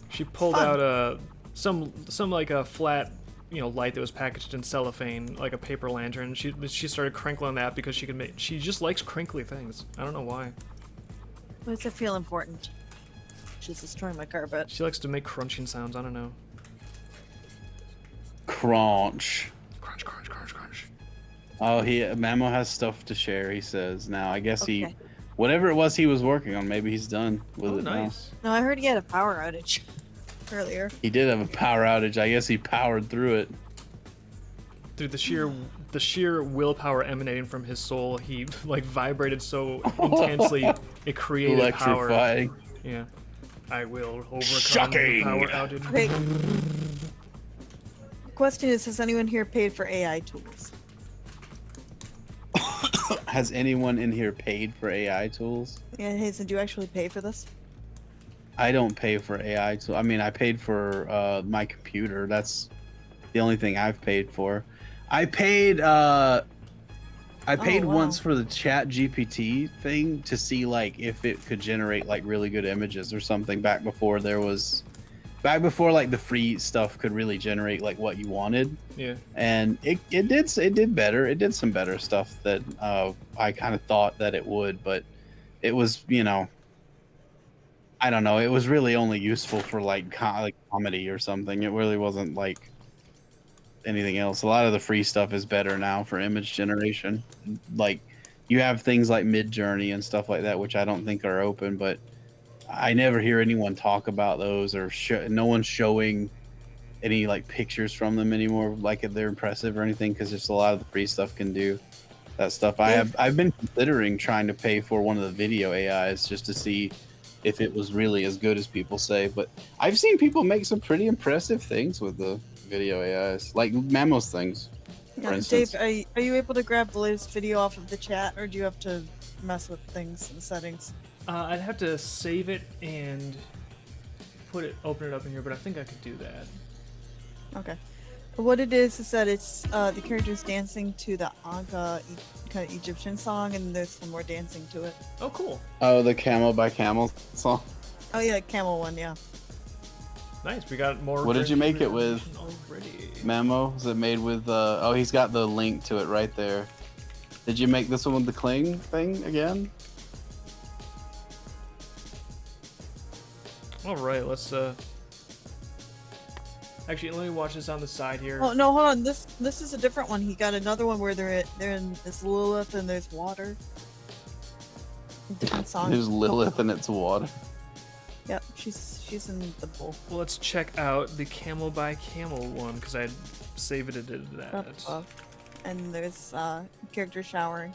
She pulled Fun. out some like a flat, you know, light that was packaged in cellophane, like a paper lantern. She started crinkling that because she could make. She just likes crinkly things. I don't know why. Why does it feel important? She's destroying my carpet. She likes to make crunching sounds. I don't know. Crunch. Crunch, crunch, crunch, crunch. Oh, Mamo has stuff to share, he says. Now, I guess Okay. whatever it was he was working on, maybe he's done with Oh, it now. nice. No, I heard he had a power outage earlier. He did have a power outage. I guess he powered through it. Dude, the sheer willpower emanating from his soul, he like vibrated so intensely it created power. Electrifying. Yeah. I will overcome Shocking. the power outage. Okay. Question is, has anyone here paid for AI tools? Has anyone in here paid for AI tools? Yeah, Hazen, do you actually pay for this? I don't pay for AI tools. I mean, I paid for my computer. That's the only thing I've paid for. I paid wow. once for the Chat GPT thing to see like if it could generate like really good images or something back before like the free stuff could really generate like what you wanted. Yeah. And it did better. It did some better stuff that I kind of thought that it would, but it was, you know, I don't know. It was really only useful for like comedy or something. It really wasn't like anything else. A lot of the free stuff is better now for image generation. Like you have things like Midjourney and stuff like that, which I don't think are open, but I never hear anyone talk about those or no one's showing any like pictures from them anymore, like if they're impressive or anything, because just a lot of the free stuff can do that stuff. I've been considering trying to pay for one of the video AIs just to see if it was really as good as people say, but I've seen people make some pretty impressive things with the video AIs, like Mamo's things, for instance. Dave, are you able to grab the latest video off of the chat, or do you have to mess with things in settings? I'd have to save it and open it up in here, but I think I could do that. Okay. But what it is that it's the characters dancing to the Anka kind of Egyptian song, and there's some more dancing to it. Oh, cool. Oh, the Camel by Camel song. Oh yeah, camel one, yeah. Nice. We got more. What did you make it with? Already. Memo? Is it made with oh, he's got the link to it right there. Did you make this one with the cling thing again? All right, let's actually let me watch this on the side here. Oh no, hold on. This is a different one. He got another one where they're in this Lilith and there's water. Different song. There's Lilith and it's water. Yep, she's in the bowl. Well, let's check out the Camel by Camel one because I saved it to that. Up above. And there's character showering.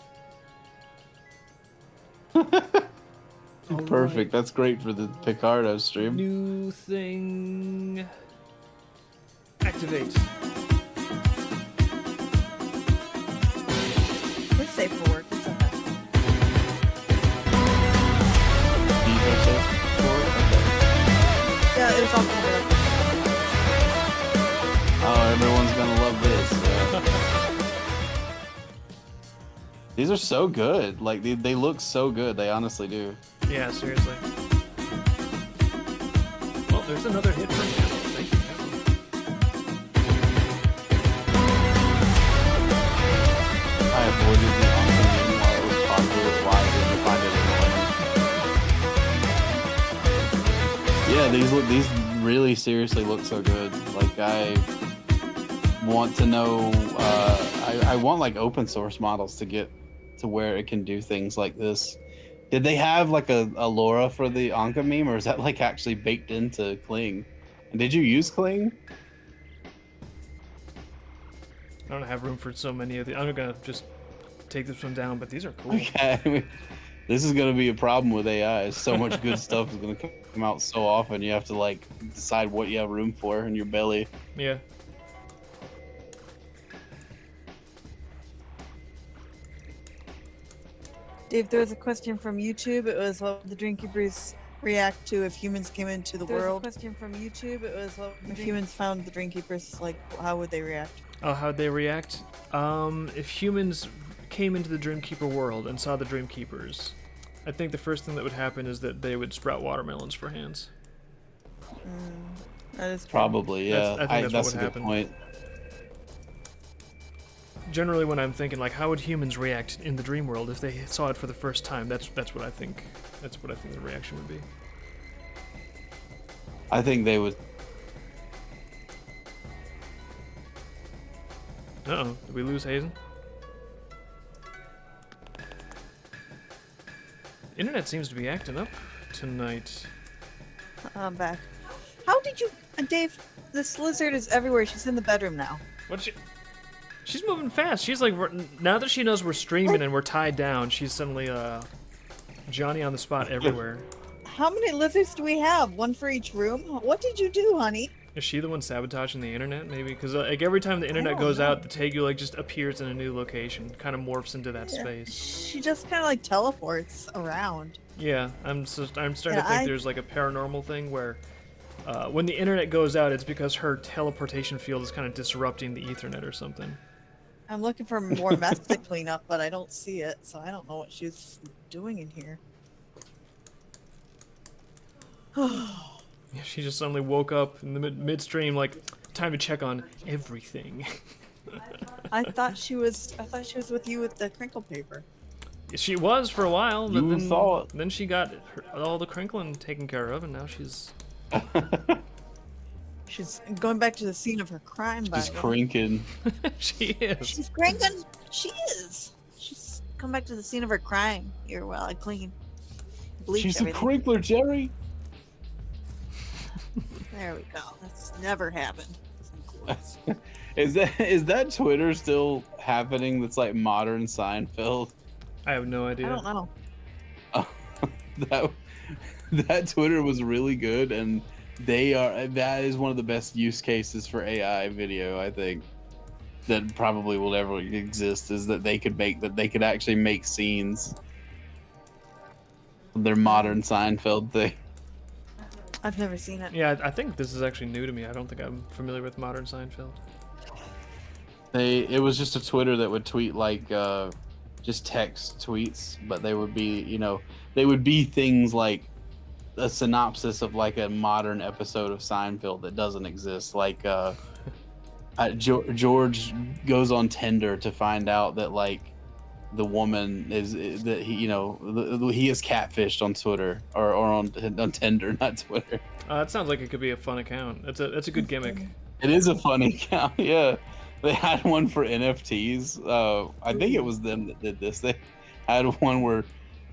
Perfect. That's great for the Picardo stream. New thing. Activate. We're safe for work. It's okay. Yeah, it was all covered up. Oh, everyone's gonna love this. These are so good. Like they look so good. They honestly do. Yeah, seriously. Well, there's another hit from Camel. Thank you, Camel. I avoided the Uncle while it was popular. Why I didn't find it annoying. Yeah, these really seriously look so good. Like I want to know. I want like open source models to get to where it can do things like this. Did they have like a Laura for the Anka meme, or is that like actually baked into Kling? And did you use Kling? I don't have room for so many of the. I'm gonna just take this one down, but these are cool. Okay. This is gonna be a problem with AI. So much good stuff is gonna come out so often. You have to like decide what you have room for in your belly. Yeah. Dave, there was a question from YouTube. It was, what would the Dreamkeepers react to if humans came into the world? There was a question from YouTube. It was, what if humans found the Dreamkeepers, like, how would they react? Oh, how'd they react? If humans came into the Dreamkeeper world and saw the Dreamkeepers, I think the first thing that would happen is that they would sprout watermelons for hands. That is true. Probably, yeah. I think that's what a would good happen. point. Generally, when I'm thinking like, how would humans react in the dream world if they saw it for the first time? That's what I think. That's what I think the reaction would be. I think they would. Uh-oh, did we lose Hazen? Internet seems to be acting up tonight. I'm back. How did you... Dave, this lizard is everywhere. She's in the bedroom now. What's she? She's moving fast. She's like, now that she knows we're streaming and we're tied down, she's suddenly Johnny on the spot everywhere. How many lizards do we have? One for each room? What did you do, honey? Is she the one sabotaging the internet, maybe? Because like every time the internet goes out, the Tegu like just appears in a new location, kind of morphs into that space. She just kind of like teleports around. Yeah, I'm starting to think there's like a paranormal thing where when the internet goes out, it's because her teleportation field is kind of disrupting the Ethernet or something. I'm looking for more mess to clean up, but I don't see it, so I don't know what she's doing in here. Yeah, she just suddenly woke up in the midstream, like, time to check on everything. I thought she was with you with the crinkle paper. She was for a while, but You thought. then she got all the crinkling taken care of, and now she's... She's going back to the scene of her crime. Just crinking. she is. She's cranking. She is. She's come back to the scene of her crime. Here, while I clean. Bleach She's everything. a crinkler, Jerry. There we go. That's never happened. Is that Twitter still happening? That's like modern Seinfeld. I have no idea. I don't know. That Twitter was really good, and that is one of the best use cases for AI video, I think, that probably will ever exist, is that they could actually make scenes. Their modern Seinfeld thing. I've never seen it. Yeah, I think this is actually new to me. I don't think I'm familiar with modern Seinfeld. It was just a Twitter that would tweet like just text tweets, but they would be things like a synopsis of like a modern episode of Seinfeld that doesn't exist. Like George goes on Tinder to find out that like the woman is that he is catfished on Twitter or on Tinder, not Twitter. That sounds like it could be a fun account. That's a good gimmick. It is a funny account, yeah. They had one for NFTs. I think it was them that did this. They had one where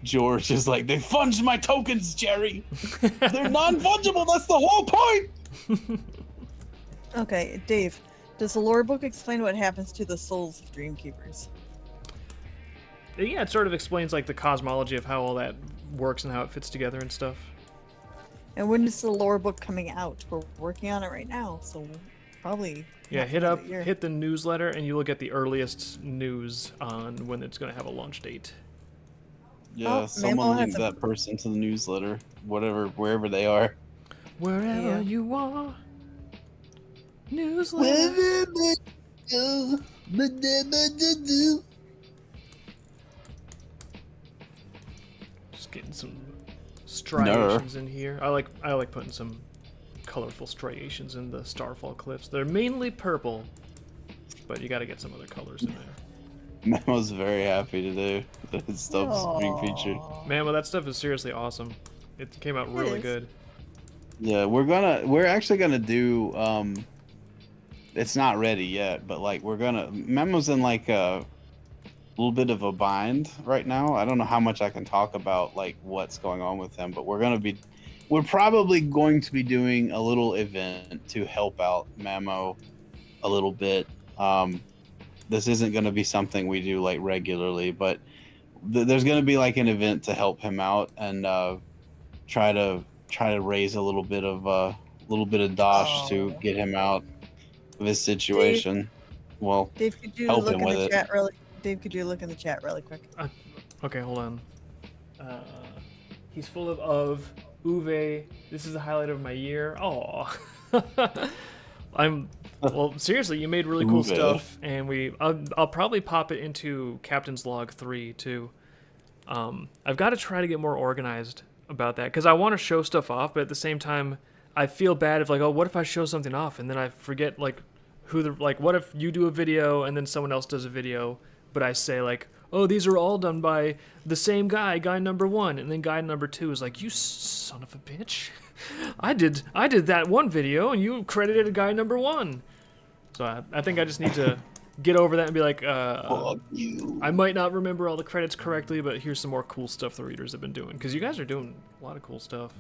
George is like, "They funged my tokens, Jerry. They're non-fungible. That's the whole point." Okay, Dave, does the lore book explain what happens to the souls of Dreamkeepers? Yeah, it sort of explains like the cosmology of how all that works and how it fits together and stuff. And when is the lore book coming out? We're working on it right now, so probably. Yeah, not the end of the year. hit the newsletter, and you will get the earliest news on when it's going to have a launch date. Yeah, Oh, someone Mabel link has a- that person to the newsletter, wherever they are. Wherever Yeah. you are, newsletter. Just getting some striations in here. I like putting some colorful striations in the Starfall cliffs. They're mainly purple, but you got to get some other colors in there. Memo's very happy to do that his stuff's being featured. Man, well, that stuff is seriously awesome. It came out really is. good. Yeah, we're actually gonna do it's not ready yet, but like Memo's in like a little bit of a bind right now. I don't know how much I can talk about like what's going on with him, but we're probably going to be doing a little event to help out Memo a little bit. This isn't going to be something we do like regularly, but there's gonna be like an event to help him out and try to raise a little bit of dosh to get him out of his situation. Well, Dave, could you help look him in with the it. chat really? Dave, could you look in the chat really quick? Okay, hold on. He's full of Uwe. This is the highlight of my year. Oh, well. Seriously, you made really cool Uwe. stuff, and I'll probably pop it into Captain's Log 3 too. I've got to try to get more organized about that because I want to show stuff off, but at the same time, I feel bad if like, oh, what if I show something off and then I forget like what if you do a video and then someone else does a video, but I say like, oh, these are all done by the same guy number 1, and then guy number 2 is like, you son of a bitch, I did that one video and you credited guy number 1. So I think I just need to get over that and be like, Fuck you. I might not remember all the credits correctly, but here's some more cool stuff the readers have been doing, because you guys are doing a lot of cool stuff.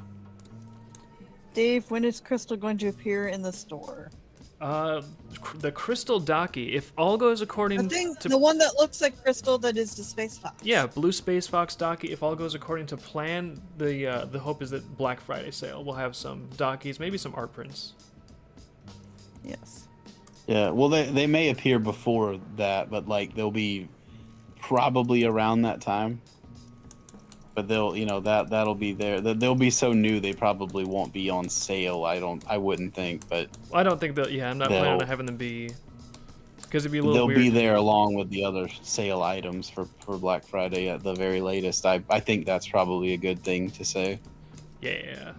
Dave, when is Crystal going to appear in the store? The Crystal Docky, if all goes according to... The one that looks like Crystal that is the Space Fox. Yeah, Blue Space Fox Docky, if all goes according to plan, the hope is that Black Friday sale will have some Dockies, maybe some art prints. Yes. Yeah, well, they may appear before that, but like they'll be probably around that time. But they'll, that'll be there. They'll be so new they probably won't be on sale. I wouldn't think, but Well, I don't think that. Yeah, I'm not planning on having them be, because it'd be a little they'll weird. be there along with the other sale items for Black Friday at the very latest. I think that's probably a good thing to say. Yeah.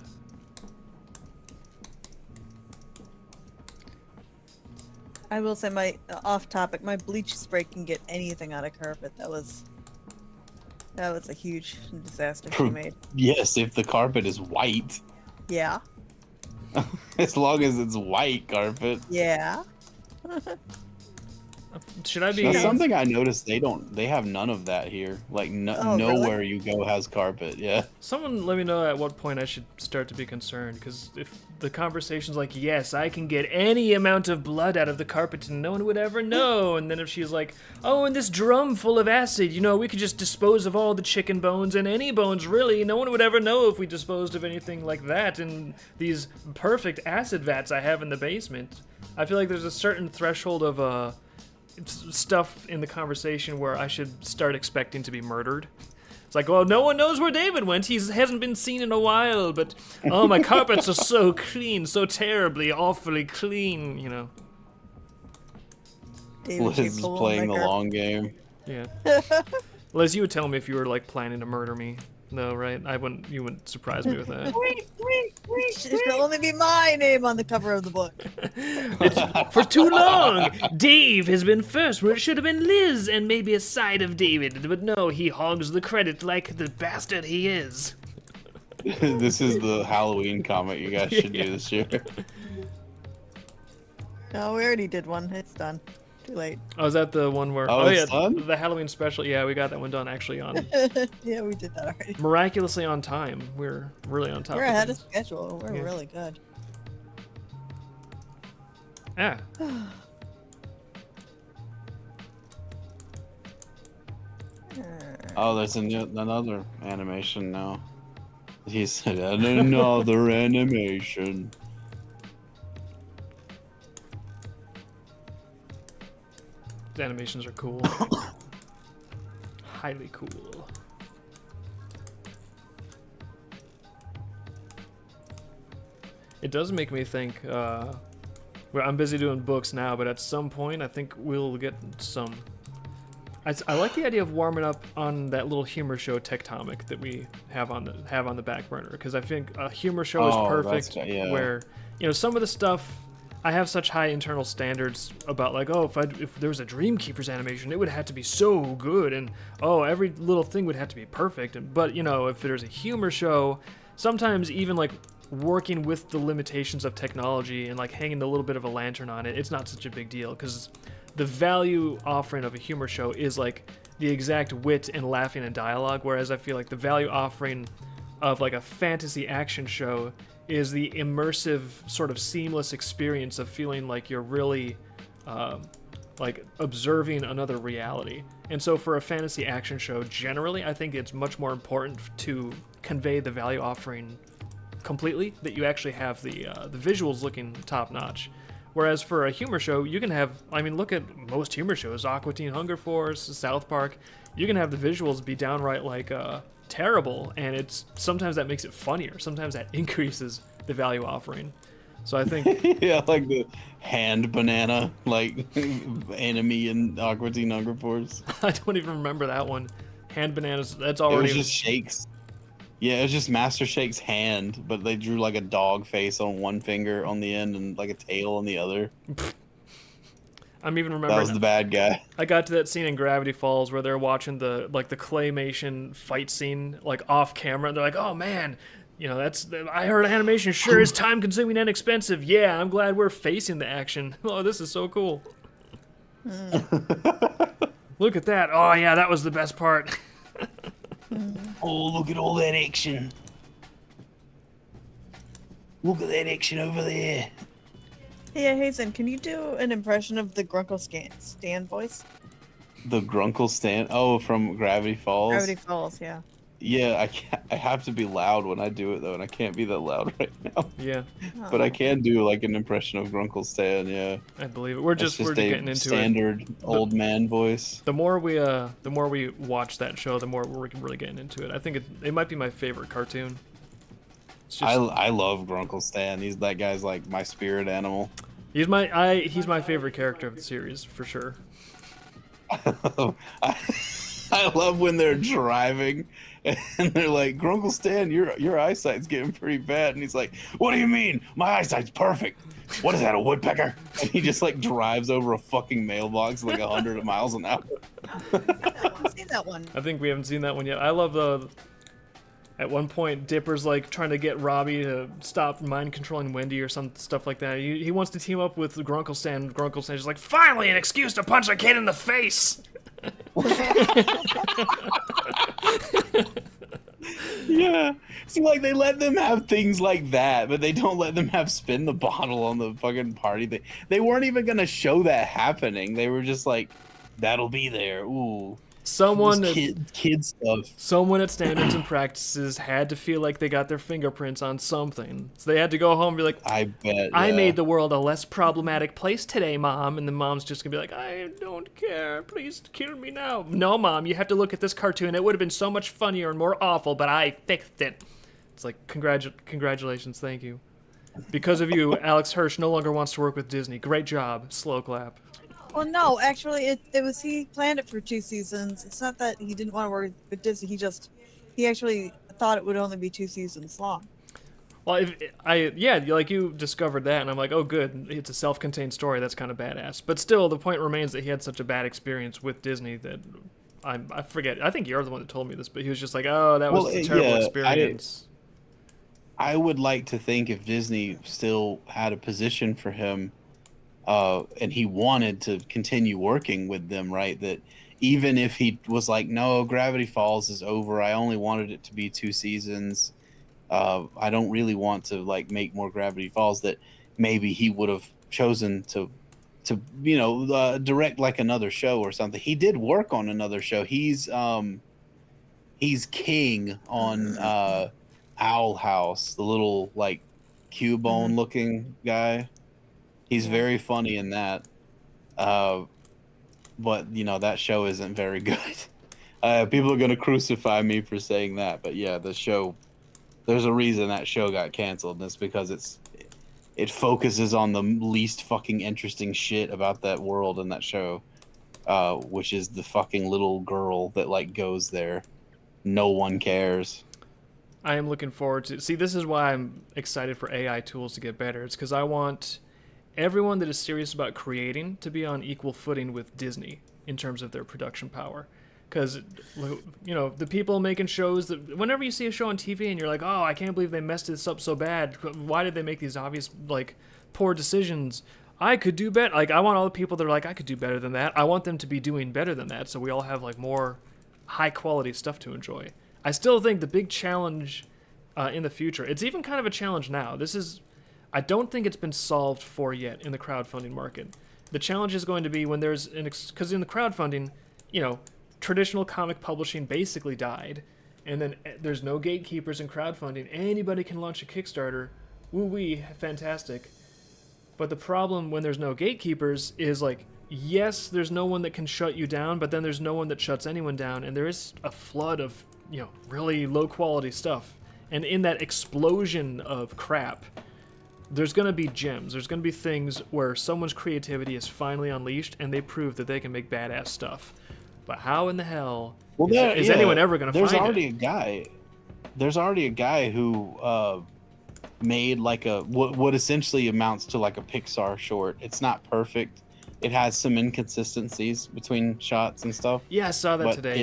I will say my off topic, my bleach spray can get anything out of carpet. That was a huge disaster she made. Yes, if the carpet is white. Yeah. As long as it's white carpet. Yeah. Should I be? That's something I noticed. They have none of that here. Like nowhere really? you go has carpet. Yeah. Someone let me know at what point I should start to be concerned, because if the conversation's like, yes, I can get any amount of blood out of the carpet and no one would ever know, and then if she's like, oh, and this drum full of acid, we could just dispose of all the chicken bones and any bones, really, no one would ever know if we disposed of anything like that in these perfect acid vats I have in the basement. I feel like there's a certain threshold of stuff in the conversation where I should start expecting to be murdered. It's like, well, no one knows where David went. He hasn't been seen in a while, but oh, my carpets are so clean, so terribly, awfully clean, Liz is playing the long game. Yeah. Liz, you would tell me if you were like planning to murder me. No, right? You wouldn't surprise me with that. It should only be my name on the cover of the book. For too long, Dave has been first where it should have been Liz and maybe a side of David, but no, he hogs the credit like the bastard he is. This is the Halloween comic you guys should do this year. No, we already did one. It's done. Too late. Oh, is that the one where? Oh, yeah, it's done? the Halloween special. Yeah, we got that one done actually on Yeah, we did that already. miraculously on time. We're really on top. We're of ahead of things. schedule. We're Yeah. really good. Yeah. Oh, there's another animation now. He said another animation. The animations are cool. Highly cool. It does make me think, well, I'm busy doing books now, but at some point I think we'll get some. I like the idea of warming up on that little humor show tectonic that we have on the back burner, because I think a humor show is perfect. Yeah. Where some of the stuff, I have such high internal standards about, like, oh, if there was a Dreamkeepers animation, it would have to be so good, and oh, every little thing would have to be perfect. But if there's a humor show, sometimes even like working with the limitations of technology and like hanging a little bit of a lantern on it, it's not such a big deal, because the value offering of a humor show is like the exact wit and laughing and dialogue, whereas I feel like the value offering of like a fantasy action show is the immersive sort of seamless experience of feeling like you're really like observing another reality. And so for a fantasy action show, generally, I think it's much more important to convey the value offering completely, that you actually have the visuals looking top notch. Whereas for a humor show, you can have, I mean, look at most humor shows, Aqua Teen Hunger Force, South Park, you can have the visuals be downright like terrible, and it's sometimes that makes it funnier. Sometimes that increases the value offering. So I think Yeah, like the hand banana, like enemy in Aqua Teen Hunger Force. I don't even remember that one. Hand bananas, that's It already was just Shakes. Yeah, it was just Master Shake's hand, but they drew like a dog face on one finger on the end and like a tail on the other. I'm even That remembering was the bad guy. I got to that scene in Gravity Falls where they're watching the claymation fight scene like off camera, and they're like, "Oh man, you know, I heard animation sure is time consuming and expensive. Yeah, I'm glad we're facing the action. Oh, this is so cool." Look at that. Oh yeah, that was the best part. Oh, look at all that action. Look at that action over there. Hey, Hazen, can you do an impression of the Grunkle Stan voice? The Grunkle stand. Oh, from Gravity Falls. Gravity Falls, yeah. Yeah, I have to be loud when I do it though, and I can't be that loud right now. Yeah, But I can do like an impression of Grunkle Stan. Yeah. I believe it. We're just getting into standard it. old man voice. The more we watch that show, the more we're really getting into it. I think it might be my favorite cartoon. It's just, I love Grunkle Stan. That guy's like my spirit animal. he's my favorite character of the series for sure. I love when they're driving and they're like, Grunkle Stan, your eyesight's getting pretty bad. And he's like, what do you mean? My eyesight's perfect. What is that, a woodpecker? And he just like drives over a fucking mailbox like 100 miles an hour. I've seen that one. I think we haven't seen that one yet. I love at one point, Dipper's like trying to get Robbie to stop mind controlling Wendy or some stuff like that. He wants to team up with Grunkle Stan. Grunkle Stan's just like, finally an excuse to punch a kid in the face. Yeah. See, like, they let them have things like that, but they don't let them have spin the bottle on the fucking party. They weren't even gonna show that happening. They were just like, that'll be there. Ooh. Someone kid stuff. Someone at Standards and Practices had to feel like they got their fingerprints on something. So they had to go home and be like, I bet. I yeah. made the world a less problematic place today, Mom. And the mom's just gonna be like, I don't care. Please kill me now. No, Mom, you have to look at this cartoon. It would have been so much funnier and more awful, but I fixed it. It's like, congratulations, thank you. Because of you, Alex Hirsch no longer wants to work with Disney. Great job. Slow clap. Well, no, actually, it was he planned it for 2 seasons. It's not that he didn't want to work with Disney. He actually thought it would only be 2 seasons long. Well, like you discovered that, and I'm like, oh, good. It's a self-contained story. That's kind of badass. But still, the point remains that he had such a bad experience with Disney that I forget. I think you're the one that told me this, but he was just like, oh, that was a terrible experience. I would like to think if Disney still had a position for him, and he wanted to continue working with them, right? That even if he was like, no, Gravity Falls is over. I only wanted it to be 2 seasons. I don't really want to like make more Gravity Falls. That maybe he would have chosen to direct like another show or something. He did work on another show. He's King on Owl House, the little like Cubone looking guy. He's very funny in that. But that show isn't very good. People are gonna crucify me for saying that, but yeah, the show, there's a reason that show got canceled, and it's because it focuses on the least fucking interesting shit about that world in that show, which is the fucking little girl that like goes there. No one cares. I am looking forward to... See, this is why I'm excited for AI tools to get better. It's because I want everyone that is serious about creating to be on equal footing with Disney in terms of their production power. Because, the people making shows that... Whenever you see a show on TV and you're like, oh, I can't believe they messed this up so bad. Why did they make these obvious, poor decisions? I could do better. I want all the people that are like, I could do better than that. I want them to be doing better than that, so we all have, more high-quality stuff to enjoy. I still think the big challenge in the future, it's even kind of a challenge now. I don't think it's been solved for yet in the crowdfunding market. The challenge is going to be when there's because in the crowdfunding, traditional comic publishing basically died, and then there's no gatekeepers in crowdfunding. Anybody can launch a Kickstarter. Woo-wee, fantastic. But the problem when there's no gatekeepers is like, yes, there's no one that can shut you down, but then there's no one that shuts anyone down, and there is a flood of, really low quality stuff. And in that explosion of crap, there's going to be gems. There's going to be things where someone's creativity is finally unleashed and they prove that they can make badass stuff. But how in the hell is anyone ever going to find it? There's already a guy who made like what essentially amounts to like a Pixar short. It's not perfect. It has some inconsistencies between shots and stuff. Yeah, I saw that today.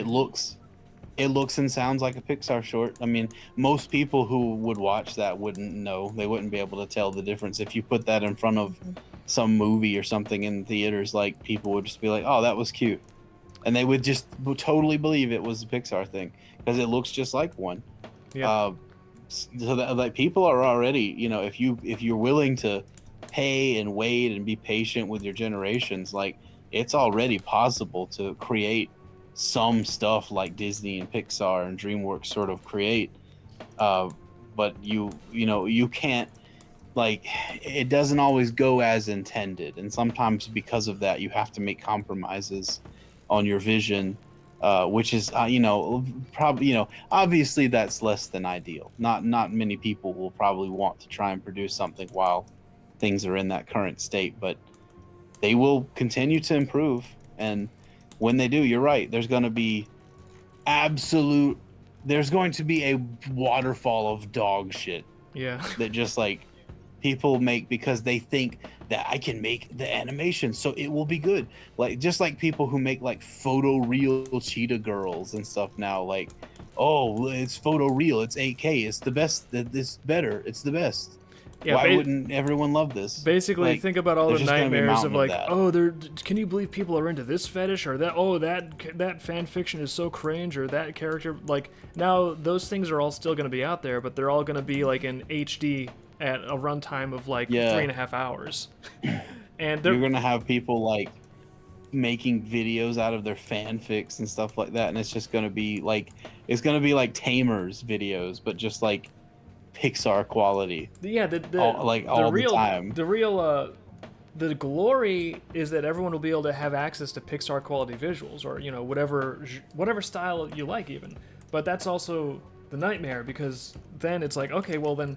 It looks and sounds like a Pixar short. I mean, most people who would watch that wouldn't know. They wouldn't be able to tell the difference. If you put that in front of some movie or something in theaters, like, people would just be like, oh, that was cute. And they would just totally believe it was a Pixar thing because it looks just like one. Yeah. So that, like, people are already, if you're willing to pay and wait and be patient with your generations, like, it's already possible to create some stuff like Disney and Pixar and DreamWorks sort of create, but you can't, like, it doesn't always go as intended, and sometimes because of that you have to make compromises on your vision, which is probably, obviously that's less than ideal. Not many people will probably want to try and produce something while things are in that current state, but they will continue to improve. And when they do, you're right, there's going to be a waterfall of dog shit. Yeah. That just, like, people make because they think that I can make the animation so it will be good. Like, just like people who make like photoreal cheetah girls and stuff now, like, oh, it's photoreal, it's 8K, it's the best, it's better, it's the best. Yeah, why wouldn't everyone love this? Basically, like, think about all the nightmares of like, that. Can you believe people are into this fetish, or that? Oh, that fan fiction is so cringe, or that character. Like, now those things are all still going to be out there, but they're all going to be like in HD at a runtime of like 3.5 hours. And you're going to have people like making videos out of their fanfics and stuff like that, and it's just going to be like, Tamers videos, but just like Pixar quality. Yeah, the glory is that everyone will be able to have access to Pixar quality visuals, or whatever style you like even. But that's also the nightmare, because then it's like, okay, well then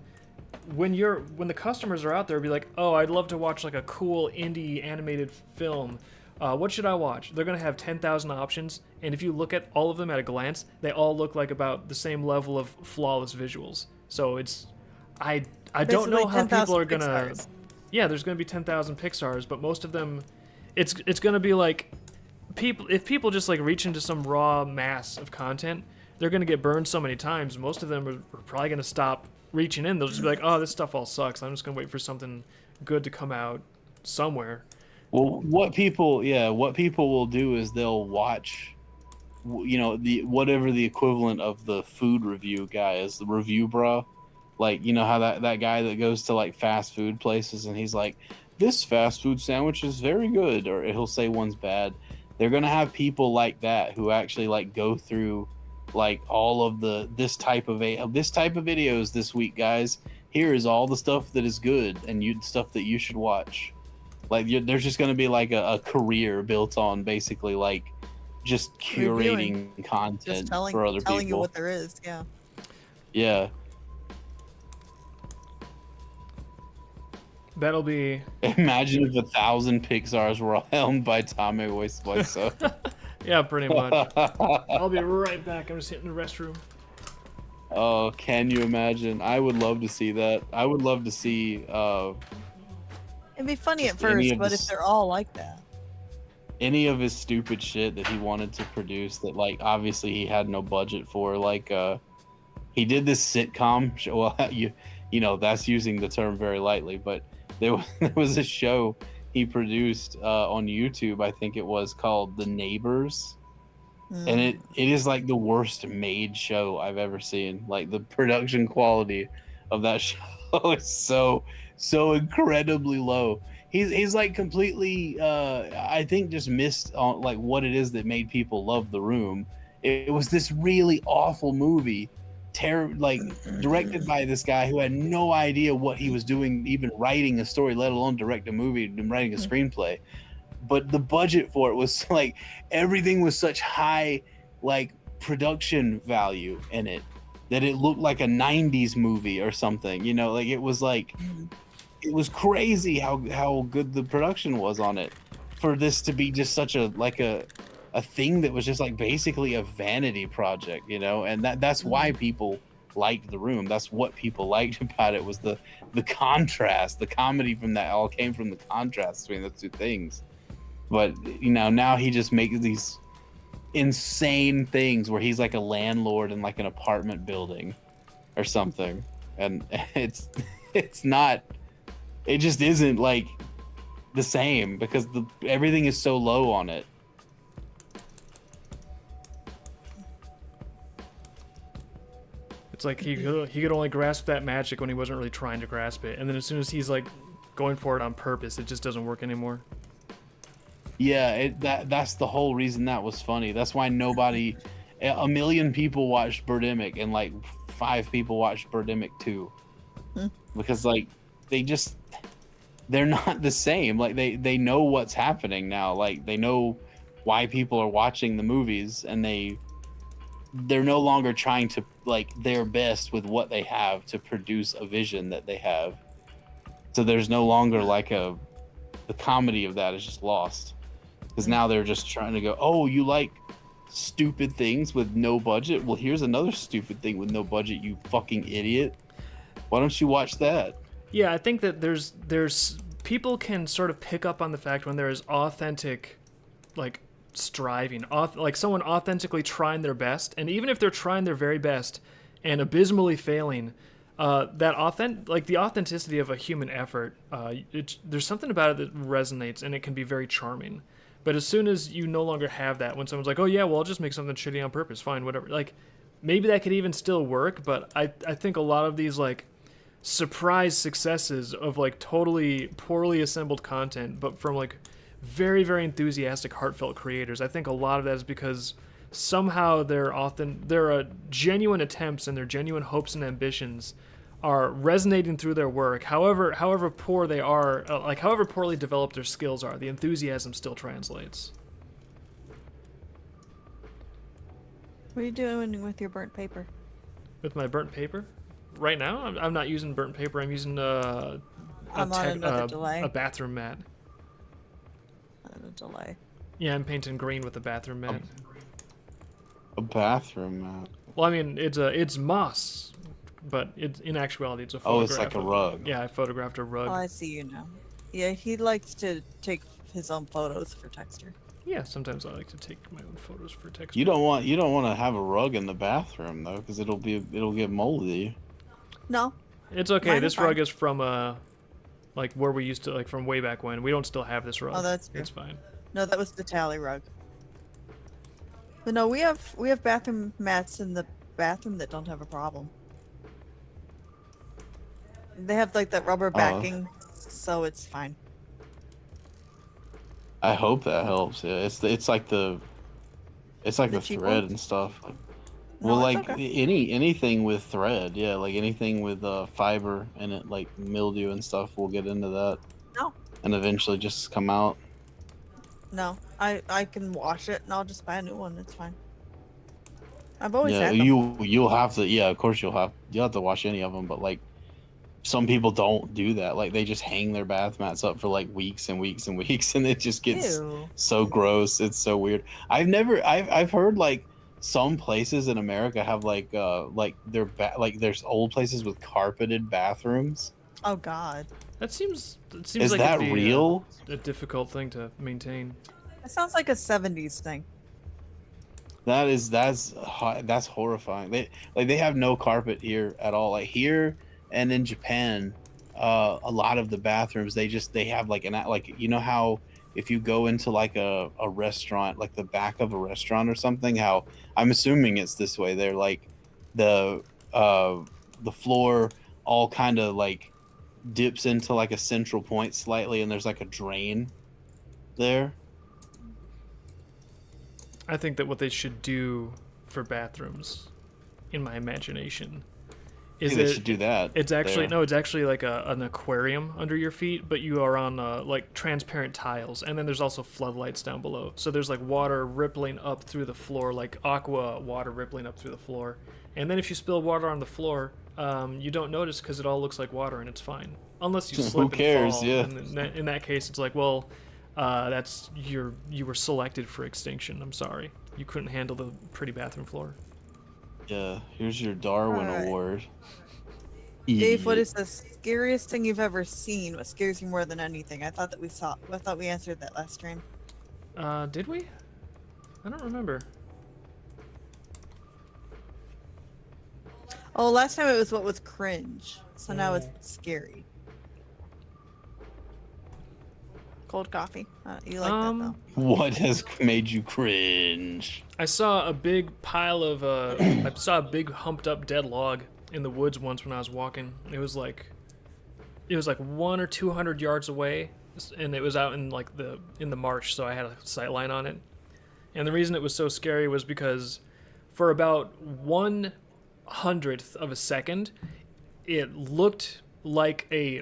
when the customers are out there, be like, oh, I'd love to watch like a cool indie animated film. What should I watch? They're going to have 10,000 options, and if you look at all of them at a glance, they all look like about the same level of flawless visuals. So it's, I don't know how people are gonna. Yeah, there's gonna be 10,000 Pixars, but most of them, it's gonna be like, if people just like reach into some raw mass of content, they're gonna get burned so many times. Most of them are probably gonna stop reaching in. They'll just be like, oh, this stuff all sucks. I'm just gonna wait for something good to come out somewhere. Well, what people will do is they'll watch, whatever the equivalent of the food review guy is, the review bro. Like, how that guy that goes to like fast food places and he's like, this fast food sandwich is very good, or he'll say one's bad. They're gonna have people like that who actually like go through like all of this type of videos this week, guys. Here is all the stuff that is good and stuff that you should watch. Like, there's just gonna be like a career built on basically like just curating content for other people. Telling you what there is, yeah. Yeah. That'll be... Imagine if 1,000 Pixars were all helmed by Tommy Wiseau. Yeah, pretty much. I'll be right back. I'm just hitting the restroom. Oh, can you imagine? I would love to see that. I would love to see... It'd be funny at first, but if they're all like that. Any of his stupid shit that he wanted to produce that, like, obviously he had no budget for. Like, he did this sitcom show. Well, that's using the term very lightly, but there was a show he produced on YouTube, I think it was, called The Neighbors. And it is like the worst made show I've ever seen. Like, the production quality of that show It's so incredibly low. He's like completely I think just missed on like what it is that made people love The Room. It was this really awful movie, like directed by this guy who had no idea what he was doing, even writing a story, let alone direct a movie and writing a screenplay. But the budget for it was like everything was such high like production value in it that it looked like a 90s movie or something, you know, like it was like it was crazy how good the production was on it for this to be just such a like a thing that was just like basically a vanity project, you know. And that's why people liked The Room. That's what people liked about it, was the contrast. The comedy from that all came from the contrast between those two things. But you know, now he just makes these insane things where he's like a landlord in like an apartment building or something, and it's not, it just isn't like the same because everything is so low on it. It's like he could only grasp that magic when he wasn't really trying to grasp it, and then as soon as he's like going for it on purpose, it just doesn't work anymore. Yeah, that's the whole reason that was funny. That's why nobody, a million people watched Birdemic and like 5 people watched Birdemic 2. Because like they're not the same. Like they know what's happening now. Like they know why people are watching the movies, and they're no longer trying to like their best with what they have to produce a vision that they have. So there's no longer like the comedy of that is just lost. Because now they're just trying to go, oh, you like stupid things with no budget? Well, here's another stupid thing with no budget, you fucking idiot. Why don't you watch that? Yeah, I think that there's people can sort of pick up on the fact when there is authentic, like, striving, like someone authentically trying their best, and even if they're trying their very best and abysmally failing, the authenticity of a human effort, there's something about it that resonates, and it can be very charming. But as soon as you no longer have that, when someone's like, oh yeah, well, I'll just make something shitty on purpose, fine, whatever, like, maybe that could even still work, but I think a lot of these, like, surprise successes of, like, totally poorly assembled content, but from, like, very, very enthusiastic, heartfelt creators, I think a lot of that is because somehow their genuine attempts and their genuine hopes and ambitions are resonating through their work. However poor they are, like however poorly developed their skills are, the enthusiasm still translates. What are you doing with your burnt paper? With my burnt paper, right now I'm not using burnt paper. I'm using I'm on another delay. A bathroom mat. A delay. Yeah, I'm painting green with a bathroom mat. A bathroom mat. Well, I mean, it's moss, but in actuality, it's a photograph. Oh, it's like a rug. Yeah, I photographed a rug. Oh, I see you now. Yeah, he likes to take his own photos for texture. Yeah, sometimes I like to take my own photos for texture. You don't want to have a rug in the bathroom though, because it'll get moldy. No. It's okay. Mine This is fine. rug is from like where we used to, like from way back when. We don't still have this rug. Oh, that's true. It's fine. No, that was the tally rug. But no, we have bathroom mats in the bathroom that don't have a problem. They have like that rubber backing, so it's fine. I hope that helps. Yeah, it's like the cheap thread ones? and stuff. No, Well, it's like okay. anything with thread, yeah, like anything with fiber in it, like mildew and stuff, we'll get into that. No. And eventually just come out. No, I can wash it and I'll just buy a new one. It's fine. I've always Yeah, had them. you'll have to. Yeah, of course you'll have to wash any of them, but like some people don't do that. Like they just hang their bath mats up for like weeks and weeks and weeks, and it just gets Ew. so gross. It's so weird. I've heard like some places in America have like there's old places with carpeted bathrooms. Oh God. It seems Is like that it'd be real? a difficult thing to maintain. That sounds like a 70s thing. That's horrifying. They have no carpet here at all. Like here and in Japan, a lot of the bathrooms they have like you know how if you go into like a restaurant, like the back of a restaurant or something, how I'm assuming it's this way. They're like the floor all kind of like dips into like a central point slightly, and there's like a drain there. I think that what they should do for bathrooms, in my imagination, I is think they that should do that. it's actually there. it's actually like an aquarium under your feet, but you are on like transparent tiles, and then there's also floodlights down below. So there's like water rippling up through the floor, like aqua water rippling up through the floor. And then if you spill water on the floor, you don't notice because it all looks like water and it's fine, unless you slip Who cares? and fall. Yeah. And in that case, it's like, well, you were selected for extinction. I'm sorry, you couldn't handle the pretty bathroom floor. Yeah. Here's your Darwin Alright. Award. Dave, what Idiot. is the scariest thing you've ever seen? What scares you more than anything? I thought we answered that last stream. Did we? I don't remember. Oh, last time it was what was cringe. So now it's scary. Cold coffee. You like that though? What has made you cringe? I saw a big pile of I saw a big humped up dead log in the woods once when I was walking. It was like 100 or 200 yards away, and it was out in like in the marsh, so I had a sight line on it. And the reason it was so scary was because for about 1/100th of a second, it looked like a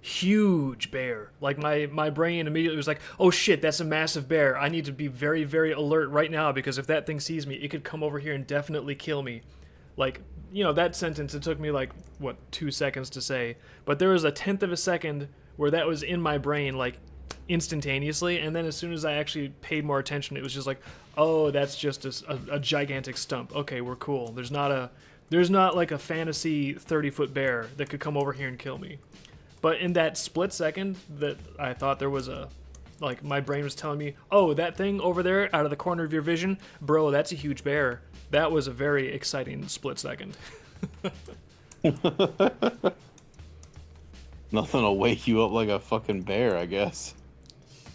huge bear. Like my brain immediately was like, oh shit, that's a massive bear. I need to be very, very alert right now, because if that thing sees me, it could come over here and definitely kill me. Like, you know, that sentence, it took me like, what, 2 seconds to say. But there was 1/10 of a second where that was in my brain, like, instantaneously. And then as soon as I actually paid more attention, it was just like, oh, that's just a gigantic stump. Okay, we're cool. There's not like a fantasy 30-foot bear that could come over here and kill me. But in that split second that I thought there was like, my brain was telling me, oh, that thing over there out of the corner of your vision, bro, that's a huge bear. That was a very exciting split second. Nothing will wake you up like a fucking bear, I guess.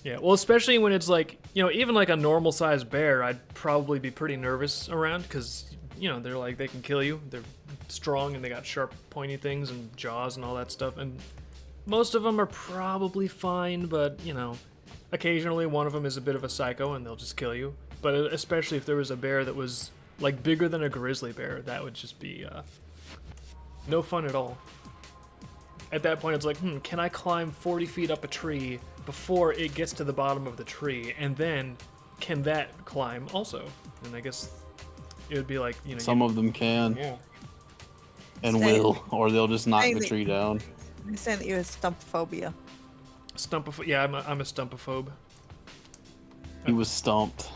Yeah, well, especially when it's like, you know, even like a normal sized bear, I'd probably be pretty nervous around, because, you know, they're like, they can kill you. They're strong and they got sharp, pointy things and jaws and all that stuff. And most of them are probably fine, but, you know, occasionally one of them is a bit of a psycho and they'll just kill you. But especially if there was a bear that was like bigger than a grizzly bear, that would just be no fun at all. At that point, it's like, can I climb 40 feet up a tree before it gets to the bottom of the tree? And then can that climb also? And I guess it would be like, you know, Some of them can yeah. and Say- will, or they'll just knock the Say- tree down. You're saying that you have stump phobia. Yeah, I'm a stumpophobe. He was stumped.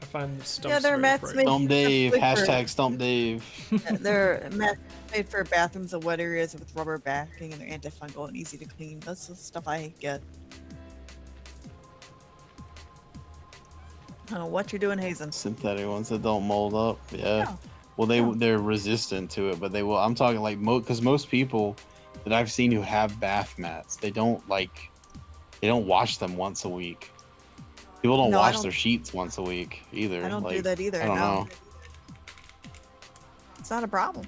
I find stumps Yeah, they're very mats frightening. made- Stump Dave. Like for- Hashtag Stump Dave. They're made for bathrooms and wet areas with rubber backing, and they're antifungal and easy to clean. That's the stuff I get. I don't know what you're doing, Hazen. Synthetic ones that don't mold up. Yeah. Yeah. Well, they're resistant to it, but they will. I'm talking like because most people that I've seen who have bath mats, they don't wash them once a week. People don't No, I wash don't- their sheets once a week either. I don't do Like, that either. I don't no. know. It's not a problem.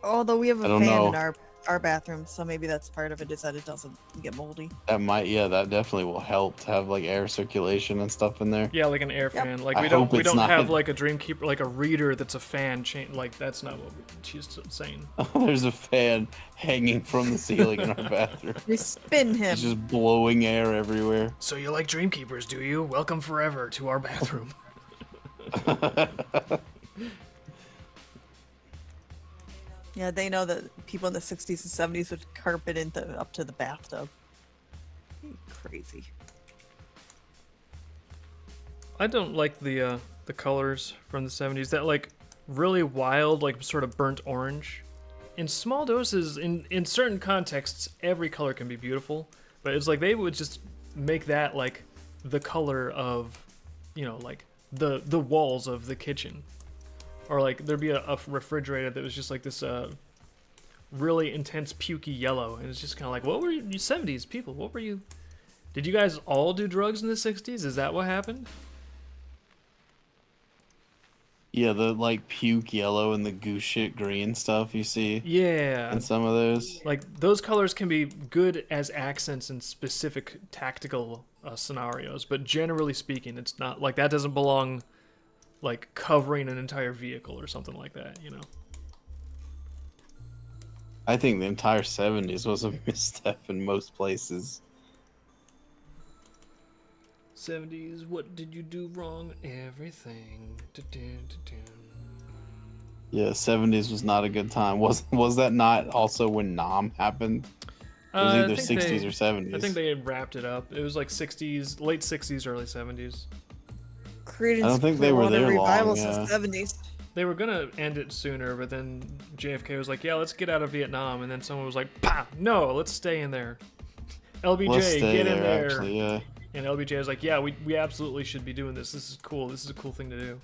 Although we have I a don't fan know. in our bathroom, so maybe that's part of it, is that it doesn't get moldy. That definitely will help to have like air circulation and stuff in there. Yeah, like an air fan. Like I we don't hope it's not- have like a Dreamkeeper, like a reader that's a fan chain. Like that's not what she's saying. There's a fan hanging from the ceiling in our bathroom. We spin him. It's just blowing air everywhere. So you like Dreamkeepers, do you? Welcome forever to our bathroom. Yeah, they know that people in the 60s and 70s would carpet up to the bathtub. Crazy. I don't like the colors from the 70s. That like really wild, like sort of burnt orange. In small doses, in certain contexts, every color can be beautiful. But it's like they would just make that like the color of, you know, like the walls of the kitchen. Or like there'd be a refrigerator that was just like this really intense pukey yellow, and it's just kind of like, what were you 70s people? What were you? Did you guys all do drugs in the 60s? Is that what happened? Yeah, the like puke yellow and the goose shit green stuff you see Yeah, in some of those. like those colors can be good as accents in specific tactical scenarios, but generally speaking, it's not like that doesn't belong like covering an entire vehicle or something like that, you know. I think the entire 70s was a misstep in most places. 70s, what did you do wrong? Everything. Yeah, 70s was not a good time. Was that not also when Nam happened? It was either 60s or 70s. I think they had wrapped it up. It was like 60s, late 60s, early 70s. I don't think they were there long, yeah. 70s. They were gonna end it sooner, but then JFK was like, "Yeah, let's get out of Vietnam," and then someone was like, "Pah, no, let's stay in there." LBJ, Let's stay get in there, there. actually, yeah. And LBJ was like, "Yeah, we absolutely should be doing this. This is cool. This is a cool thing to do."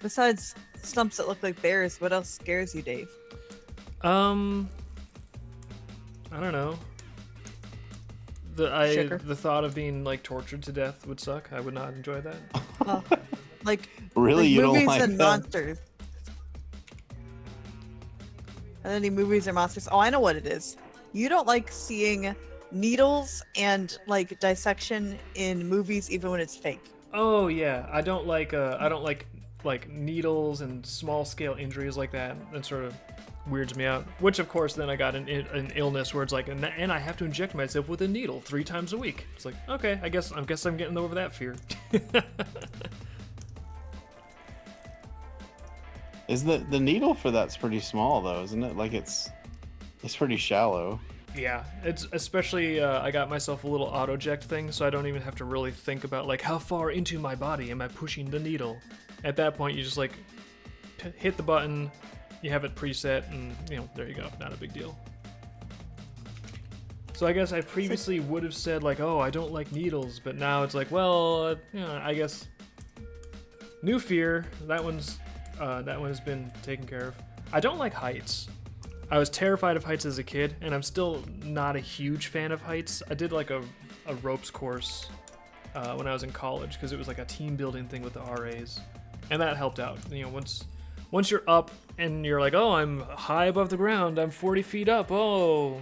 Besides stumps that look like bears, what else scares you, Dave? I don't know. Sugar. The thought of being like tortured to death would suck. I would not enjoy that. Like Really? like You don't movies like and that? monsters. Are there any movies or monsters? Oh, I know what it is. You don't like seeing needles and like dissection in movies, even when it's fake. Oh yeah, I don't like needles and small scale injuries like that. That sort of weirds me out. Which of course then I got an illness where it's like, and I have to inject myself with a needle 3 times a week. It's like, okay, I guess I'm getting over that fear. Is the needle for that's pretty small though, isn't it? Like it's pretty shallow. Yeah, it's especially I got myself a little auto-eject thing, so I don't even have to really think about like how far into my body am I pushing the needle. At that point, you just like hit the button, you have it preset, and you know, there you go, not a big deal. So I guess I previously would have said like, oh, I don't like needles, but now it's like, well, you know, I guess new fear. That one has been taken care of. I don't like heights. I was terrified of heights as a kid, and I'm still not a huge fan of heights. I did like a ropes course when I was in college because it was like a team building thing with the RAs, and that helped out. You know, once you're up and you're like, oh, I'm high above the ground, I'm 40 feet up. Oh,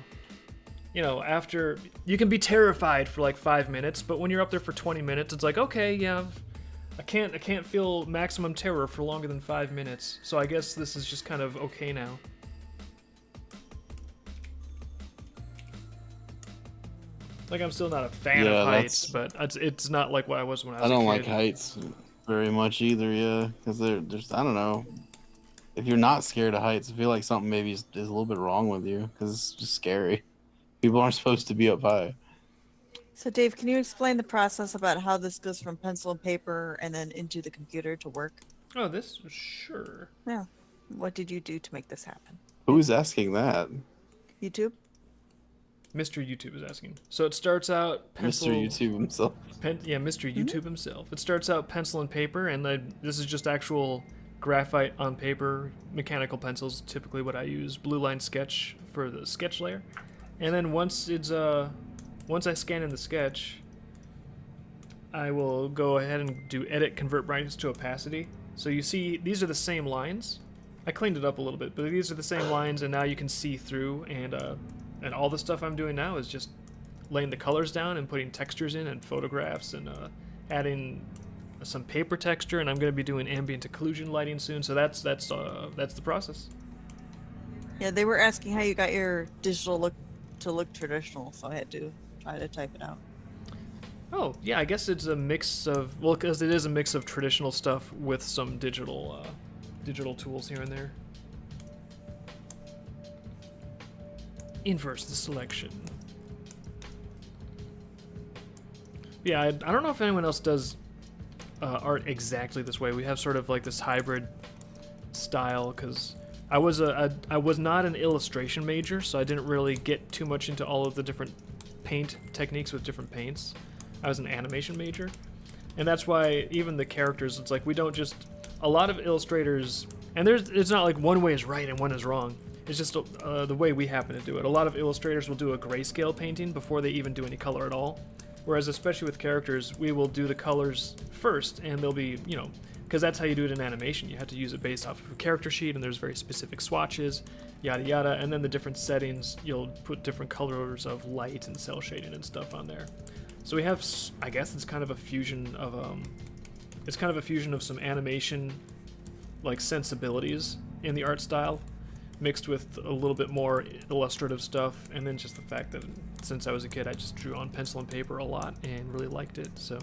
you know, after you can be terrified for like 5 minutes, but when you're up there for 20 minutes, it's like, okay, yeah. I can't feel maximum terror for longer than 5 minutes, so I guess this is just kind of okay now. Like, I'm still not a fan of heights, but it's not like what I was when I was a kid. I don't like heights very much either, yeah, because there's I don't know. If you're not scared of heights, I feel like something maybe is a little bit wrong with you because it's just scary. People aren't supposed to be up high. So, Dave, can you explain the process about how this goes from pencil and paper and then into the computer to work? Oh, this? Sure. Yeah. What did you do to make this happen? Who's asking that? YouTube? Mr. YouTube is asking. So it starts out pencil... Mr. YouTube himself. Mr. YouTube himself. It starts out pencil and paper, and this is just actual graphite on paper, mechanical pencils, typically what I use. Blue line sketch for the sketch layer. And then once I scan in the sketch, I will go ahead and do edit convert brightness to opacity. So you see, these are the same lines. I cleaned it up a little bit, but these are the same lines, and now you can see through, and all the stuff I'm doing now is just laying the colors down and putting textures in and photographs and adding some paper texture, and I'm going to be doing ambient occlusion lighting soon, so that's the process. Yeah, they were asking how you got your digital look to look traditional, so I had to try to type it out. Oh, yeah, I guess it's a mix of, well, because it is a mix of traditional stuff with some digital tools here and there. Inverse the selection. Yeah, I don't know if anyone else does art exactly this way. We have sort of like this hybrid style, because I was not an illustration major, so I didn't really get too much into all of the different paint techniques with different paints. I was an animation major, and that's why even the characters, it's like we don't just, a lot of illustrators, and it's not like one way is right and one is wrong. It's just the way we happen to do it. A lot of illustrators will do a grayscale painting before they even do any color at all. Whereas, especially with characters, we will do the colors first, and they'll be, you know, because that's how you do it in animation. You have to use it based off of a character sheet, and there's very specific swatches, yada yada, and then the different settings, you'll put different colors of light and cell shading and stuff on there. So we have, I guess it's kind of a fusion of some animation like sensibilities in the art style, mixed with a little bit more illustrative stuff, and then just the fact that since I was a kid I just drew on pencil and paper a lot and really liked it. So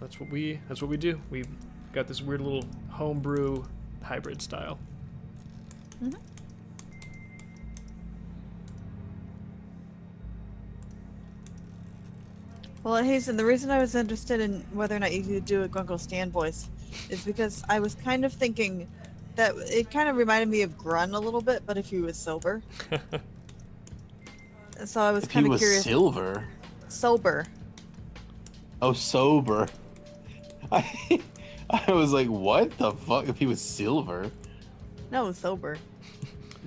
that's what we do. We got this weird little homebrew hybrid style. Mm-hmm. Well, Hazen, the reason I was interested in whether or not you could do a Grunkle Stan voice is because I was kind of thinking that it kind of reminded me of Grun a little bit, but if he was sober. So I was If he kind of was curious. silver. Sober. Oh, sober. I was like, what the fuck? If he was silver. No, sober.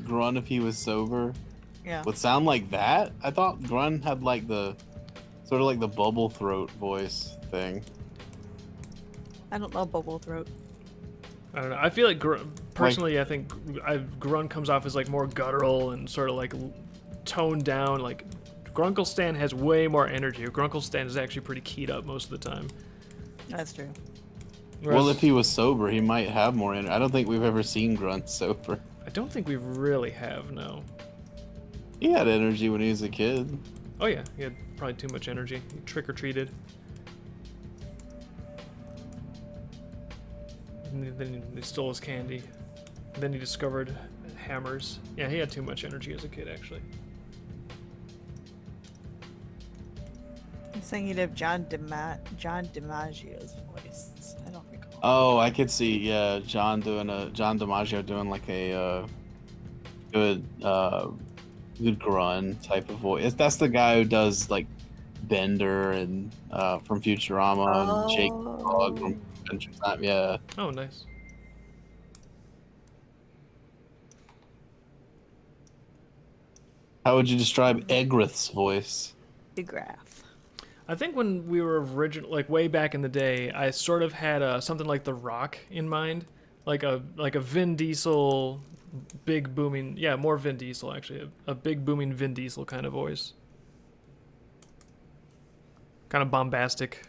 Grun if he was sober. Yeah. Would sound like that? I thought Grun had like the sort of like the bubble throat voice thing. I don't know Bubble Throat. I don't know. I feel like personally, I think Grun comes off as like more guttural and sort of like toned down. Like Grunkle Stan has way more energy. Grunkle Stan is actually pretty keyed up most of the time. That's true. Well, if he was sober, he might have more energy. I don't think we've ever seen Grun sober. I don't think we really have, no. He had energy when he was a kid. Oh yeah, he had probably too much energy. He trick-or-treated. And then he stole his candy. And then he discovered hammers. Yeah, he had too much energy as a kid, actually. I'm saying he'd have John DiMaggio's voice. I don't recall. Oh, I could see, yeah, John DiMaggio doing like a good Grun type of voice. That's the guy who does like Bender and from Futurama and Jake the Frog from Adventure Time. Yeah. Oh, nice. How would you describe Egrith's voice? Big Graph. I think when we were like way back in the day, I sort of had something like The Rock in mind, like a Vin Diesel, big booming, yeah, more Vin Diesel actually, a big booming Vin Diesel kind of voice, kind of bombastic.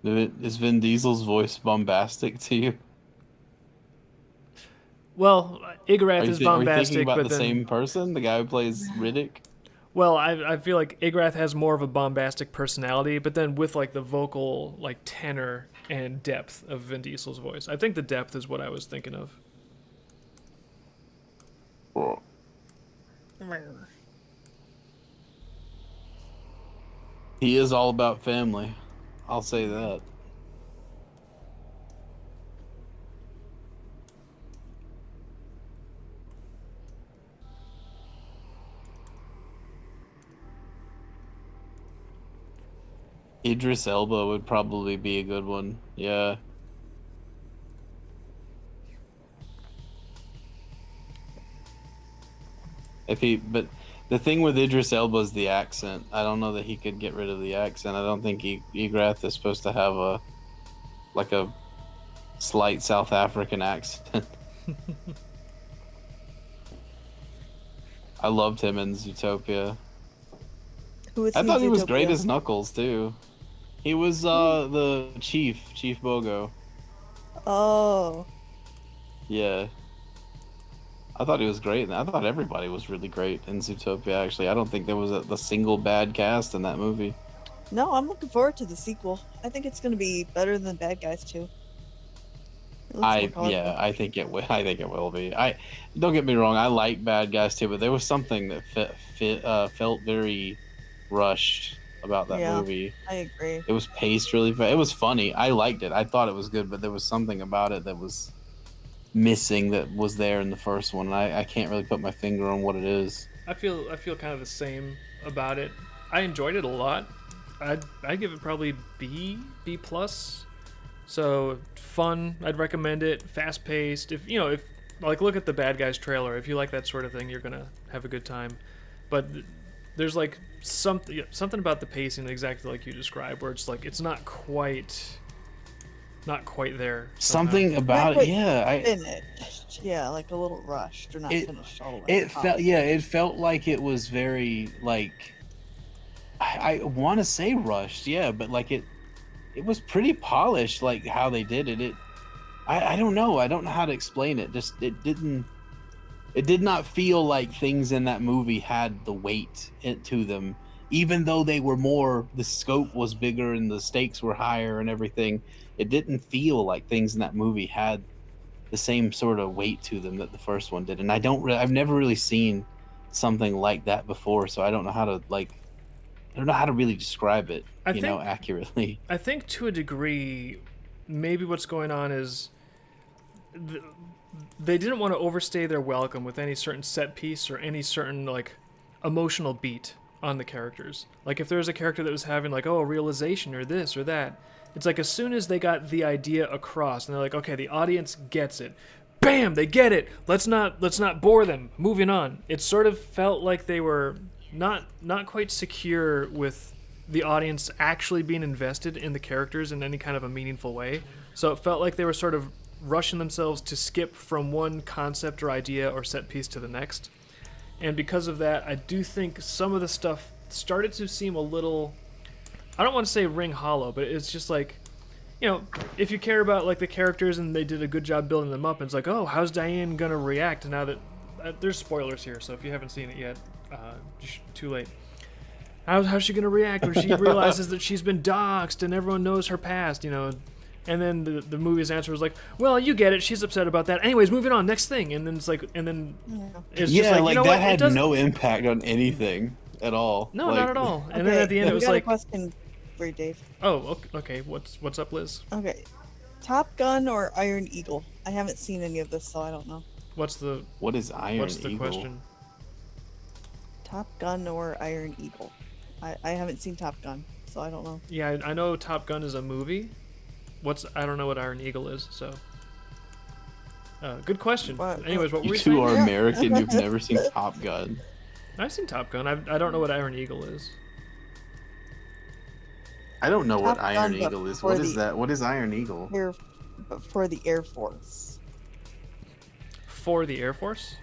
Is Vin Diesel's voice bombastic to you? Well, Igrath is Are you bombastic, thinking about but the then same person, the guy who plays Riddick? well, I feel like Igrath has more of a bombastic personality, but then with like the vocal like tenor and depth of Vin Diesel's voice. I think the depth is what I was thinking of. He is all about family. I'll say that. Idris Elba would probably be a good one. Yeah. But the thing with Idris Elba is the accent. I don't know that he could get rid of the accent. I don't think Igrath is supposed to have a slight South African accent. I loved him in Zootopia. Who is I thought he was Zootopia? great as Knuckles too. He was the Chief Bogo. Oh. Yeah. I thought he was great, and I thought everybody was really great in Zootopia, actually. I don't think there was a single bad cast in that movie. No, I'm looking forward to the sequel. I think it's going to be better than Bad Guys 2. It looks more colorful. I think it will. I think it will be. Don't get me wrong. I like Bad Guys too, but there was something that felt very rushed about that movie. I agree. It was paced really fast. It was funny. I liked it. I thought it was good, but there was something about it that was missing that was there in the first one, and I can't really put my finger on what it is. I feel kind of the same about it. I enjoyed it a lot. I'd give it probably B plus. So fun. I'd recommend it. Fast paced. If like look at the Bad Guys trailer. If you like that sort of thing, you're gonna have a good time. But there's like something about the pacing exactly like you described, where it's like it's not quite not quite there. somehow. Something about quite it, yeah. Finished. Yeah, like a little rushed or not It- finished all the way. It felt, yeah, it felt like it was very like I want to say rushed, yeah, but like it was pretty polished, like how they did it. I don't know. I don't know how to explain it. Just it did not feel like things in that movie had the weight to them, even though they were more, the scope was bigger and the stakes were higher and everything. It didn't feel like things in that movie had the same sort of weight to them that the first one did. And I've never really seen something like that before, so I don't know how to I don't know how to really describe it, I accurately. I think to a degree, maybe what's going on is they didn't want to overstay their welcome with any certain set piece or any certain like emotional beat on the characters. Like if there was a character that was having like, oh, a realization or this or that, it's like as soon as they got the idea across and they're like, okay, the audience gets it. Bam, they get it. Let's not bore them. Moving on. It sort of felt like they were not quite secure with the audience actually being invested in the characters in any kind of a meaningful way. So it felt like they were sort of rushing themselves to skip from one concept or idea or set piece to the next. And because of that, I do think some of the stuff started to seem a little, I don't want to say ring hollow, but it's just like, if you care about like the characters and they did a good job building them up, and it's like, oh, how's Diane gonna react now that there's spoilers here, so if you haven't seen it yet, too late. How's she gonna react when she realizes that she's been doxxed and everyone knows her past, And then the movie's answer was like, well, you get it. She's upset about that. Anyways, moving on. Next thing. And then it's like, it's just like, you know that what? had no impact on anything at all. No, like, not at all. And then at the end, it was like, a question for you, Dave. oh, okay. What's up, Liz? Okay, Top Gun or Iron Eagle? I haven't seen any of this, so I don't know. What is Iron What's the Eagle? question? Top Gun or Iron Eagle? I haven't seen Top Gun, so I don't know. Yeah, I know Top Gun is a movie. I don't know what Iron Eagle is, so. Good question. Anyways, what were You we two saying? are American. You've never seen Top Gun. I've seen Top Gun. I don't know what Iron Eagle is. I don't know what Top Iron Gun, but Eagle is. for What is the- that? What is Iron Eagle? For the Air Force. For the Air Force?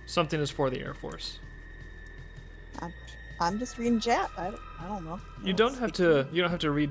Something is for the Air Force. I'm just reading chat. I don't know. You don't have to read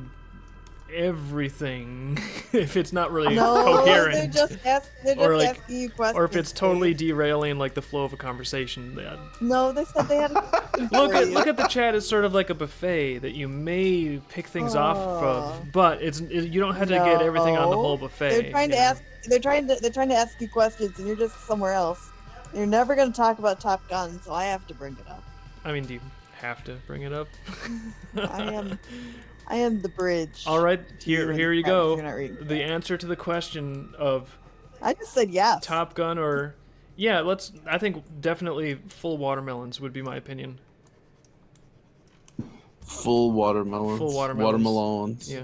everything if it's not really No, coherent. they're just asking you questions. Or if it's totally Dave. derailing like the flow of a conversation. No, they said they had a question for you. Look at the chat as sort of like a buffet that you may pick things off of, but you don't have to get everything on the whole buffet. They're trying to ask. They're trying to ask you questions, and you're just somewhere else. You're never going to talk about Top Gun, so I have to bring it up. I mean, do you have to bring it up? I am the bridge. All right, here you go. You're not reading The chat. answer to the question of I just said yes. Top Gun or I think definitely full watermelons would be my opinion. Full watermelons. Full watermelons. Watermelons. Yeah.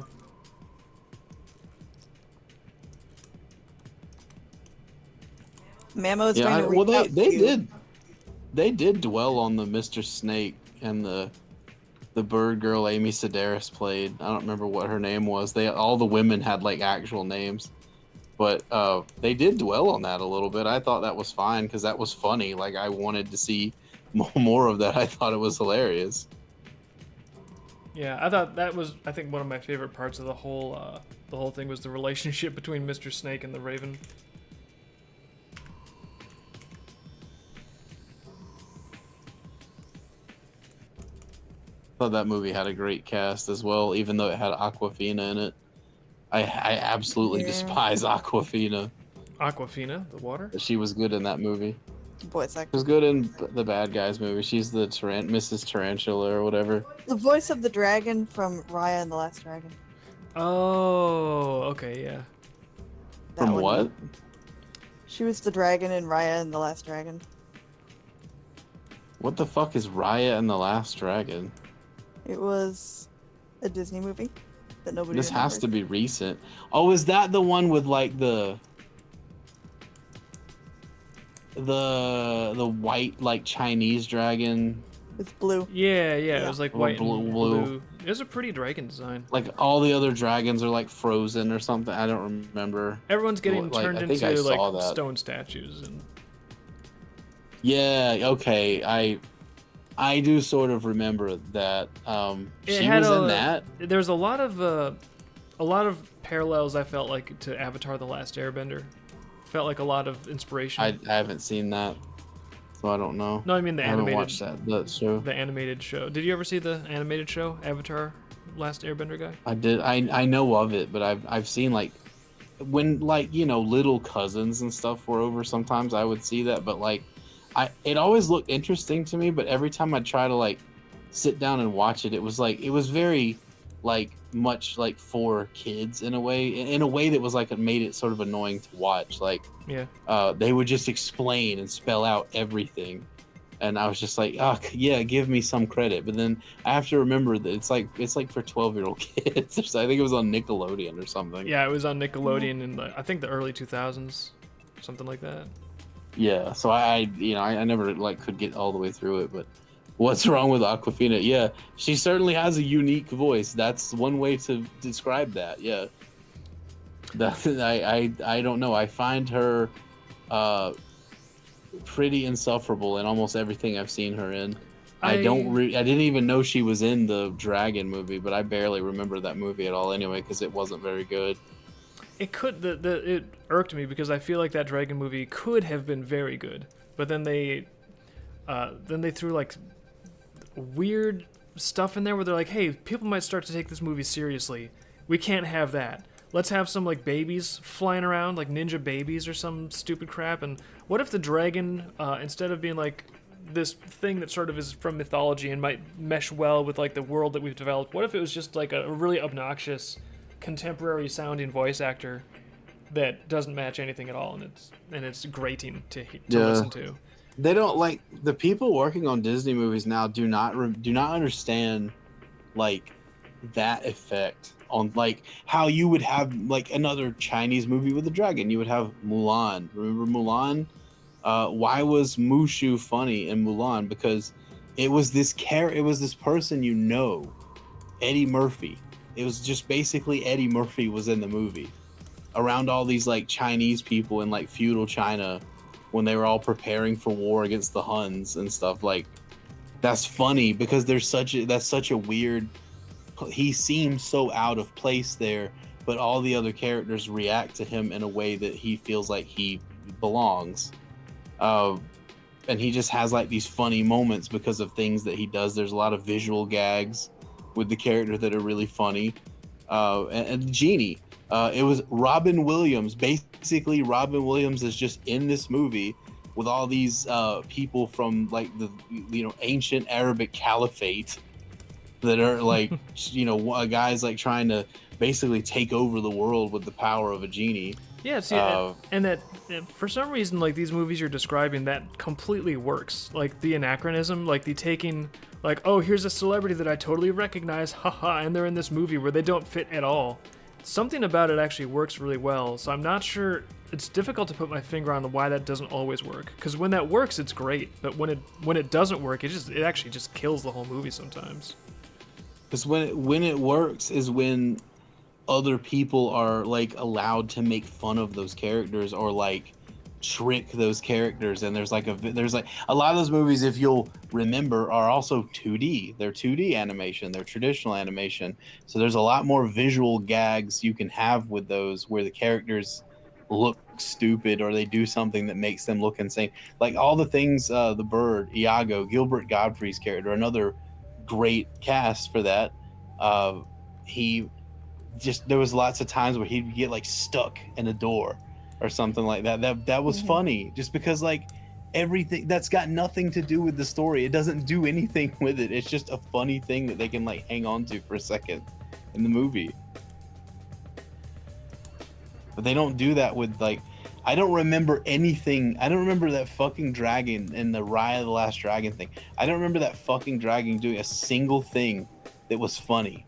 Mamo is Yeah. trying to reach Well, out to you. they did dwell on the Mr. Snake and the bird girl Amy Sedaris played. I don't remember what her name was. All the women had like actual names, but they did dwell on that a little bit. I thought that was fine because that was funny. Like I wanted to see more of that. I thought it was hilarious. Yeah, I thought that was, I think, one of my favorite parts of the whole thing was the relationship between Mr. Snake and the Raven. I thought that movie had a great cast as well, even though it had Aquafina in it. I absolutely despise Aquafina. Aquafina, the water? But she was good in that movie. Voice She actor. was good in the Bad Guys movie. She's the Mrs. Tarantula or whatever. The voice of the dragon from Raya and the Last Dragon. Oh, okay, yeah. That From one. what? She was the dragon in Raya and the Last Dragon. What the fuck is Raya and the Last Dragon? It was a Disney movie that nobody This has to remembered. be recent. Oh, is that the one with like the white like Chinese dragon? It's blue. Yeah, Yeah. it was like Or white blue. and blue. It was a pretty dragon design. Like all the other dragons are like frozen or something. I don't remember. Everyone's getting Like, turned I think I into saw like that. stone statues, and Yeah. Okay. I do sort of remember that. it She had was in that. There's a lot of parallels. I felt like to Avatar: The Last Airbender. Felt like a lot of inspiration. I haven't seen that, so I don't know. No, I mean the I haven't animated. watched that show. The animated show. Did you ever see the animated show Avatar: Last Airbender guy? I did. I know of it, but I've seen like when like little cousins and stuff were over. Sometimes I would see that, but like it always looked interesting to me. But every time I try to like sit down and watch it, it was very like much like for kids in a way that was like it made it sort of annoying to watch. Like Yeah. they would just explain and spell out everything. And I was just like, oh yeah, give me some credit. But then I have to remember that it's like for 12-year-old kids. I think it was on Nickelodeon or something. Yeah, it was on Nickelodeon in I think the early 2000s, something like that. Yeah. So I never like could get all the way through it. But what's wrong with Aquafina? Yeah, she certainly has a unique voice. That's one way to describe that. Yeah. I don't know. I find her pretty insufferable in almost everything I've seen her in. I didn't even know she was in the Dragon movie, but I barely remember that movie at all anyway because it wasn't very good. It it irked me because I feel like that Dragon movie could have been very good, but then they threw like weird stuff in there where they're like, hey, people might start to take this movie seriously. We can't have that. Let's have some like babies flying around, like ninja babies or some stupid crap. And what if the dragon, instead of being like this thing that sort of is from mythology and might mesh well with like the world that we've developed, what if it was just like a really obnoxious, contemporary sounding voice actor that doesn't match anything at all, and it's grating to listen to. They don't like the people working on Disney movies now do not understand like that effect on like how you would have like another Chinese movie with a dragon. You would have Mulan. Remember Mulan? Why was Mushu funny in Mulan? Because it was this person, Eddie Murphy. It was just basically Eddie Murphy was in the movie around all these like Chinese people in like feudal China when they were all preparing for war against the Huns and stuff. Like that's funny because that's such a weird. He seems so out of place there, but all the other characters react to him in a way that he feels like he belongs. And he just has like these funny moments because of things that he does. There's a lot of visual gags with the character that are really funny. And Genie, it was Robin Williams. Basically, Robin Williams is just in this movie with all these people from like the ancient Arabic caliphate that are like guys like trying to basically take over the world with the power of a genie. Yeah, see, and that for some reason, like these movies you're describing, that completely works. Like the anachronism, like the taking, like, oh, here's a celebrity that I totally recognize, haha, and they're in this movie where they don't fit at all. Something about it actually works really well. So I'm not sure. It's difficult to put my finger on why that doesn't always work. Because when that works, it's great. But when it doesn't work, it actually just kills the whole movie sometimes. Because when it works is when other people are like allowed to make fun of those characters or like trick those characters, and there's like a lot of those movies, if you'll remember, are also 2D. They're 2D animation, they're traditional animation, so there's a lot more visual gags you can have with those where the characters look stupid or they do something that makes them look insane, like all the things the bird Iago, Gilbert Gottfried's character, another great cast for that. There was lots of times where he'd get like stuck in a door or something like that. That was funny just because like everything that's got nothing to do with the story. It doesn't do anything with it. It's just a funny thing that they can like hang on to for a second in the movie. But they don't do that with like, I don't remember anything. I don't remember that fucking dragon in the Raya the Last Dragon thing. I don't remember that fucking dragon doing a single thing that was funny.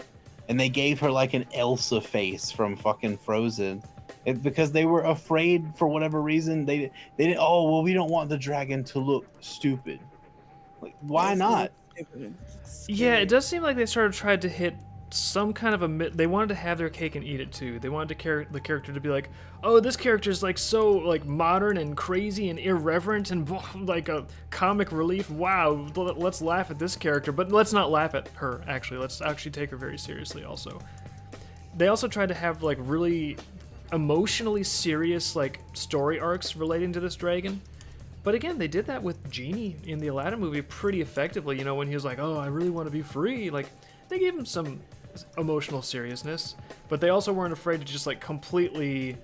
And they gave her like an Elsa face from fucking Frozen. Because they were afraid for whatever reason. They didn't, oh, well, we don't want the dragon to look stupid. Like, why not? Yeah, it does seem like they sort of tried to hit some kind of they wanted to have their cake and eat it too. They wanted the character to be like, oh, this character's like so like modern and crazy and irreverent and like a comic relief. Wow, let's laugh at this character, but let's not laugh at her. Actually, let's actually take her very seriously. Also, they also tried to have like really emotionally serious like story arcs relating to this dragon. But again, they did that with Genie in the Aladdin movie pretty effectively. You know, when he was like, oh, I really want to be free. Like, they gave him some emotional seriousness, but they also weren't afraid to just like completely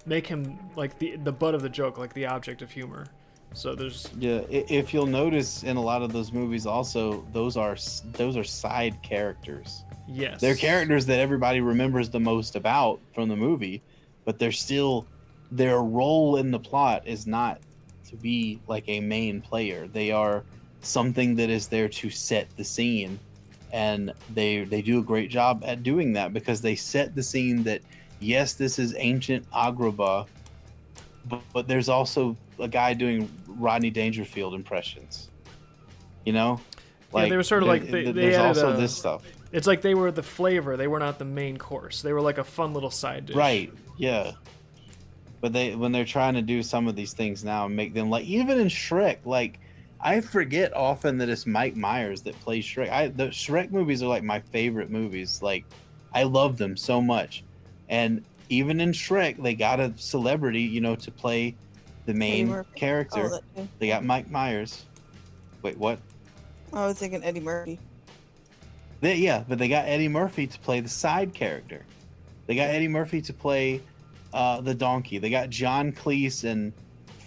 make him like the butt of the joke, like the object of humor. So there's if you'll notice in a lot of those movies also, those are side characters. Yes, They're characters that everybody remembers the most about from the movie, but they're still, their role in the plot is not to be like a main player. They are something that is there to set the scene, and they do a great job at doing that, because they set the scene that yes, this is ancient Agrabah, but there's also a guy doing Rodney Dangerfield impressions, you know, like yeah, they were sort of like they there's added also this stuff. It's like they were the flavor, they were not the main course. They were like a fun little side dish. Right, yeah. But when they're trying to do some of these things now and make them like, even in Shrek, like I forget often that it's Mike Myers that plays Shrek. The Shrek movies are like my favorite movies. Like I love them so much. And even in Shrek, they got a celebrity, you know, to play the main character. They got Mike Myers. Wait, what? I was thinking Eddie Murphy. But they got Eddie Murphy to play the side character. They got Eddie Murphy to play the donkey. They got John Cleese and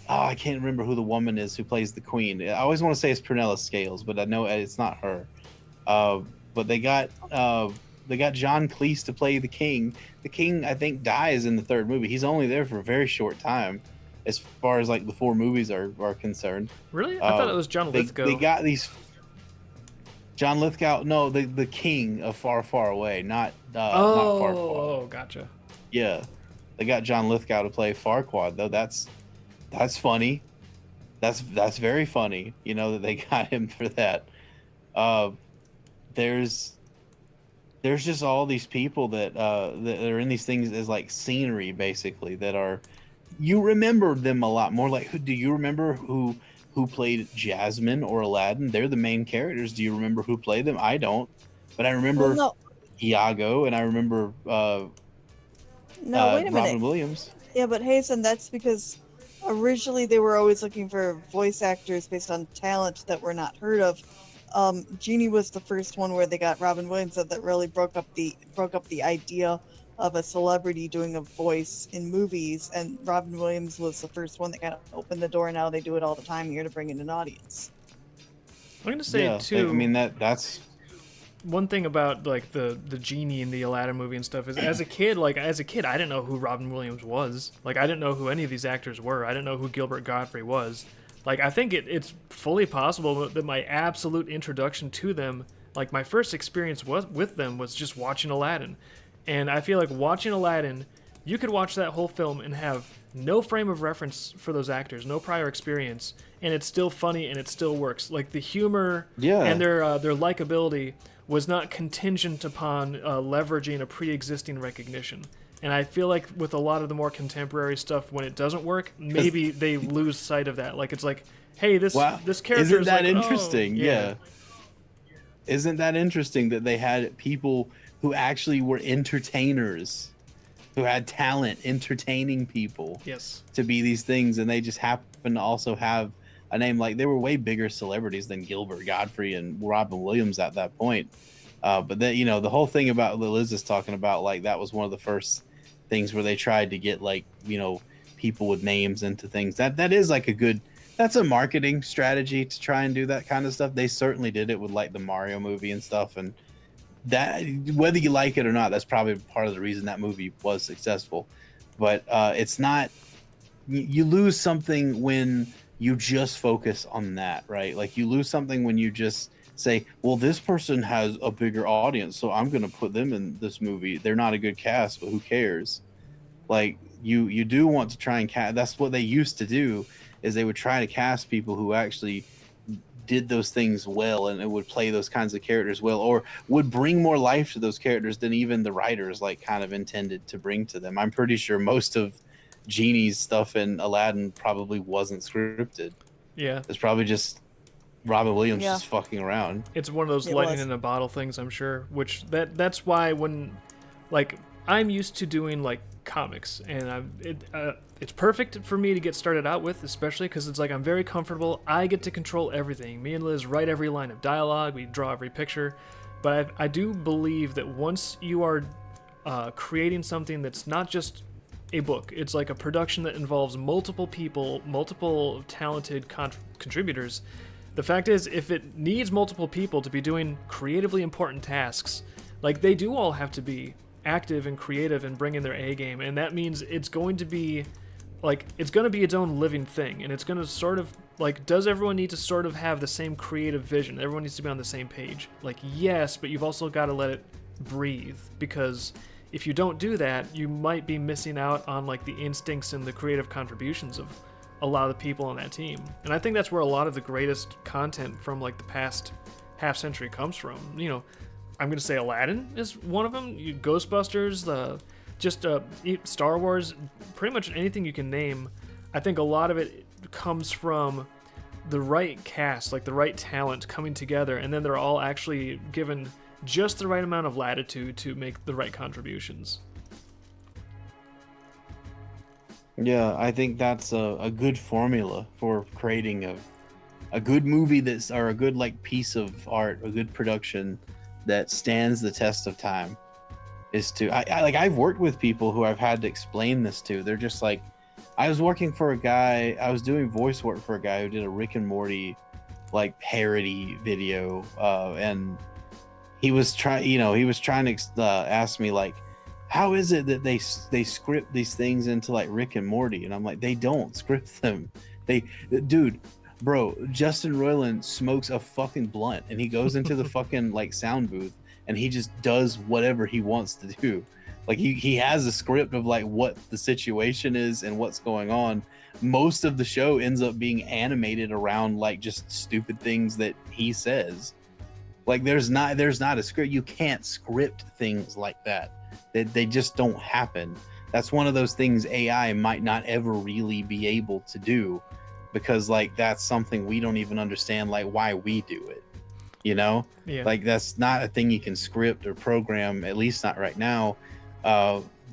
I can't remember who the woman is who plays the queen. I always want to say it's Prunella Scales, but I know it's not her. But they got John Cleese to play the king. The king, I think, dies in the third movie. He's only there for a very short time, as far as like the 4 movies are concerned. Really? I thought it was John Lithgow. They got these. John Lithgow, no, the king of Far, Far Away, not Far, Far. Oh, gotcha. Yeah, they got John Lithgow to play Farquaad, though. That's funny. That's very funny. You know that they got him for that. There's just all these people that are in these things as like scenery, basically, that are, you remember them a lot more. Like, do you remember who played Jasmine or Aladdin? They're the main characters. Do you remember who played them? I don't, but I remember Iago, and I remember no, wait a minute. Robin Williams. Yeah, but Hazen, that's because originally they were always looking for voice actors based on talent that were not heard of. Genie was the first one where they got Robin Williams that really broke up the idea of a celebrity doing a voice in movies, and Robin Williams was the first one that kind of opened the door. Now they do it all the time here to bring in an audience. I'm gonna say too. I mean that's one thing about like the Genie in the Aladdin movie and stuff is as a kid I didn't know who Robin Williams was. Like I didn't know who any of these actors were. I didn't know who Gilbert Gottfried was. Like I think it's fully possible that my absolute introduction to them, like my first experience with them was just watching Aladdin. And I feel like watching Aladdin, you could watch that whole film and have no frame of reference for those actors, no prior experience, and it's still funny and it still works. Like the humor and their likability was not contingent upon leveraging a pre-existing recognition. And I feel like with a lot of the more contemporary stuff, when it doesn't work, maybe they lose sight of that. Like it's like, hey, this character isn't is that like, interesting? Oh, yeah. Isn't that interesting that they had people who actually were entertainers, who had talent entertaining people, to be these things, and they just happen to also have a name. Like they were way bigger celebrities than Gilbert Gottfried and Robin Williams at that point. But then, you know, the whole thing about what Liz is talking about, like that was one of the first things where they tried to get like, you know, people with names into things. That is like that's a marketing strategy to try and do that kind of stuff. They certainly did it with like the Mario movie and stuff, and that, whether you like it or not, that's probably part of the reason that movie was successful. But it's not, you lose something when you just focus on that, right? Like you lose something when you just say, well, this person has a bigger audience, so I'm going to put them in this movie. They're not a good cast, but who cares? Like you do want to try and cast. That's what they used to do, is they would try to cast people who actually did those things well and it would play those kinds of characters well, or would bring more life to those characters than even the writers like kind of intended to bring to them. I'm pretty sure most of Genie's stuff in Aladdin probably wasn't scripted. Yeah, It's probably just Robin Williams Yeah. just fucking around. it's one of those It lightning was. in a bottle things, I'm sure. Which that's why when, like, I'm used to doing like comics, and it's perfect for me to get started out with, especially because it's like I'm very comfortable. I get to control everything. Me and Liz write every line of dialogue. We draw every picture. But I do believe that once you are creating something that's not just a book, it's like a production that involves multiple people, multiple talented contributors. The fact is, if it needs multiple people to be doing creatively important tasks, like they do all have to be active and creative and bring in their A game, and that means it's going to be like it's going to be its own living thing, and it's going to sort of like, does everyone need to sort of have the same creative vision? Everyone needs to be on the same page. Like, yes, but you've also got to let it breathe, because if you don't do that, you might be missing out on like the instincts and the creative contributions of a lot of the people on that team. And I think that's where a lot of the greatest content from like the past half century comes from. You know, I'm going to say Aladdin is one of them. Ghostbusters, Star Wars, pretty much anything you can name. I think a lot of it comes from the right cast, like the right talent coming together, and then they're all actually given just the right amount of latitude to make the right contributions. Yeah, I think that's a good formula for creating a good movie or a good like piece of art, a good production that stands the test of time. Is to I've worked with people who I've had to explain this to. They're just like, I was working for a guy, I was doing voice work for a guy who did a Rick and Morty like parody video, and he was trying to ask me like, how is it that they script these things into like Rick and Morty? And I'm like, they don't script them. Bro, Justin Roiland smokes a fucking blunt and he goes into the fucking like sound booth and he just does whatever he wants to do. Like he has a script of like what the situation is and what's going on. Most of the show ends up being animated around like just stupid things that he says. Like there's not a script. You can't script things like that. They just don't happen. That's one of those things AI might not ever really be able to do, because like that's something we don't even understand, like why we do it, you know? Yeah. Like that's not a thing you can script or program, at least not right now.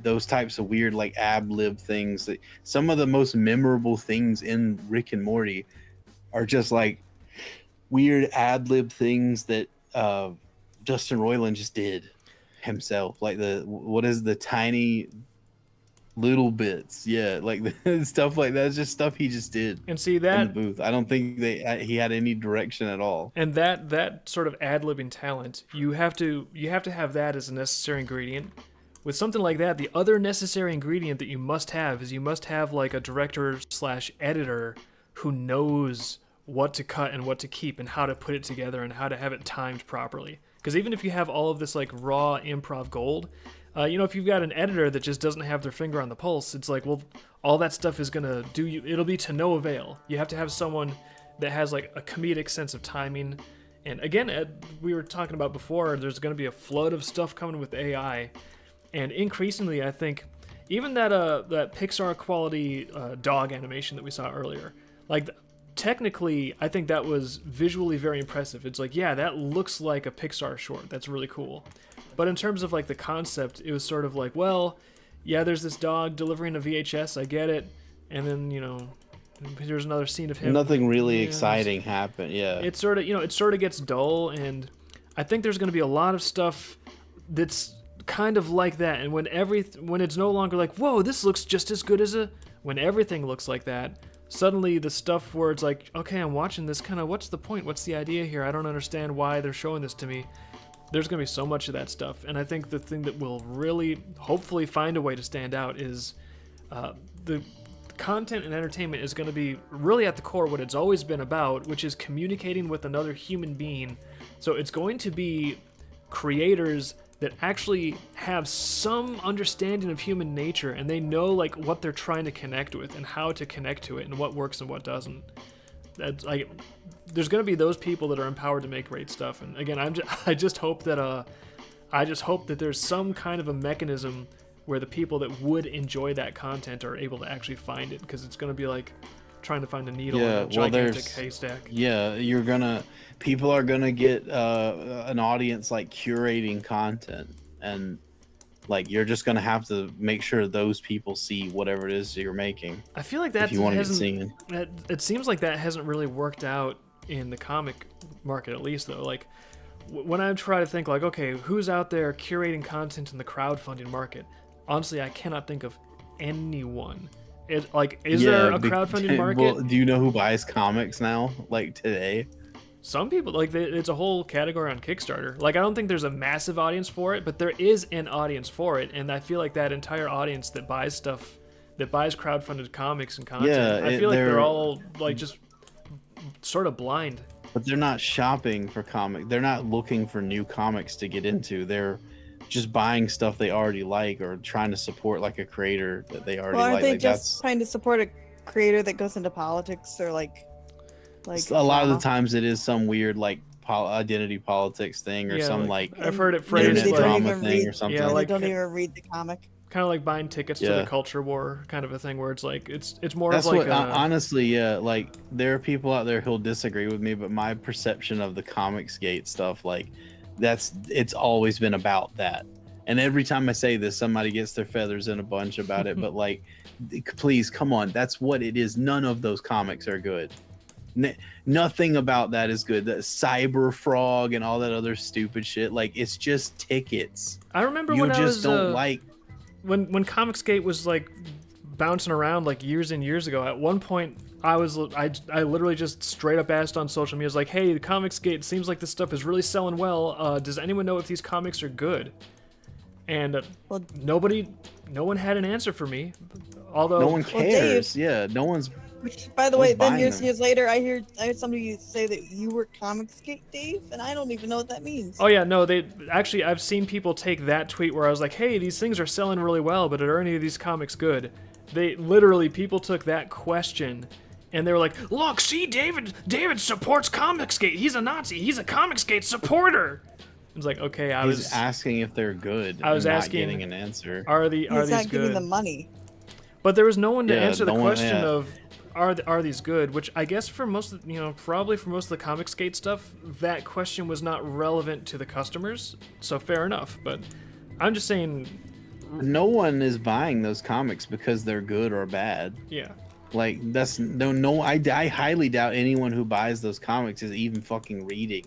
Those types of weird like ab lib things, that some of the most memorable things in Rick and Morty are just like weird ad lib things that Justin Roiland just did himself, like the tiny little bits, like the stuff like that. It's just stuff he just did And see in the that, booth. I don't think he had any direction at all. and that sort of ad-libbing talent, you have to have that as a necessary ingredient. With something like that, the other necessary ingredient that you must have is you must have like a director/editor who knows what to cut and what to keep and how to put it together and how to have it timed properly. Because even if you have all of this like raw improv gold, if you've got an editor that just doesn't have their finger on the pulse, it's like, well, all that stuff is gonna it'll be to no avail. You have to have someone that has like a comedic sense of timing. And again, we were talking about before, there's gonna be a flood of stuff coming with AI, and increasingly, I think, even that Pixar quality dog animation that we saw earlier, like. Technically, I think that was visually very impressive. It's like, yeah, that looks like a Pixar short. That's really cool. But in terms of like the concept, it was sort of like, well, yeah, there's this dog delivering a VHS. I get it. And then, there's another scene of him. Nothing really exciting happened. Yeah. It sort of gets dull, and I think there's going to be a lot of stuff that's kind of like that. And when it's no longer like, whoa, this looks just as good as when everything looks like that. Suddenly the stuff where it's like, okay, I'm watching this, kind of, what's the point? What's the idea here? I don't understand why they're showing this to me. There's going to be so much of that stuff. And I think the thing that will really, hopefully, find a way to stand out is the content and entertainment is going to be really at the core what it's always been about, which is communicating with another human being. So it's going to be creators that actually have some understanding of human nature, and they know like what they're trying to connect with and how to connect to it and what works and what doesn't. That's like, there's gonna be those people that are empowered to make great stuff. And again, I just hope that there's some kind of a mechanism where the people that would enjoy that content are able to actually find it, because it's gonna be like trying to find a needle in a gigantic haystack. Yeah, people are gonna get an audience like curating content, and like you're just gonna have to make sure those people see whatever it is you're making. I feel like that if you want to get seen. It seems like that hasn't really worked out in the comic market, at least, though. Like when I try to think like, okay, who's out there curating content in the crowdfunding market? Honestly, I cannot think of anyone. Is there a crowdfunding market? Well, do you know who buys comics now? Like today? Some people, like, it's a whole category on Kickstarter. Like, I don't think there's a massive audience for it, but there is an audience for it, and I feel like that entire audience that buys stuff, that buys crowdfunded comics and content, I feel like they're all like just sort of blind. But they're not shopping for comics. They're not looking for new comics to get into. They're just buying stuff they already like, or trying to support like a creator that they already Well, like. aren't they Like, just trying to support a creator that goes into politics, or like a lot of the times it is some weird like identity politics thing, or some like I've heard it internet phrased drama like, thing or something. Yeah, they like don't even read the comic. kind of like buying tickets to the culture war kind of a thing, where it's like it's more That's of like what honestly, yeah, like there are people out there who'll disagree with me, but my perception of the Comicsgate stuff, like it's always been about that. And every time I say this, somebody gets their feathers in a bunch about it. But like, please, come on, that's what it is. None of those comics are good. Nothing about that is good. That Cyber Frog and all that other stupid shit, like it's just tickets. I remember you when just I was don't like when Comicsgate was like bouncing around like years and years ago. At one point, I literally just straight up asked on social media, I was like, "Hey, the Comicsgate seems like this stuff is really selling well. Does anyone know if these comics are good?" And no one had an answer for me. Although no one cares. Dave, yeah, no one's. Which, by the way, then years later, I heard somebody say that you were Comicsgate Dave, and I don't even know what that means. Oh yeah, no, I've seen people take that tweet where I was like, "Hey, these things are selling really well, but are any of these comics good?" People took that question, and they were like, "Look, see, David supports Comicsgate. He's a Nazi. He's a Comicsgate supporter." It's like, okay, I was asking if they're good. I was not asking, getting an answer. Are these not good? giving them money. But there was no one to answer the no one- question yeah. of are these good? Which I guess for most of, probably for most of the Comicsgate stuff, that question was not relevant to the customers. So fair enough. But I'm just saying, no one is buying those comics because they're good or bad. yeah. Like that's no. I highly doubt anyone who buys those comics is even fucking reading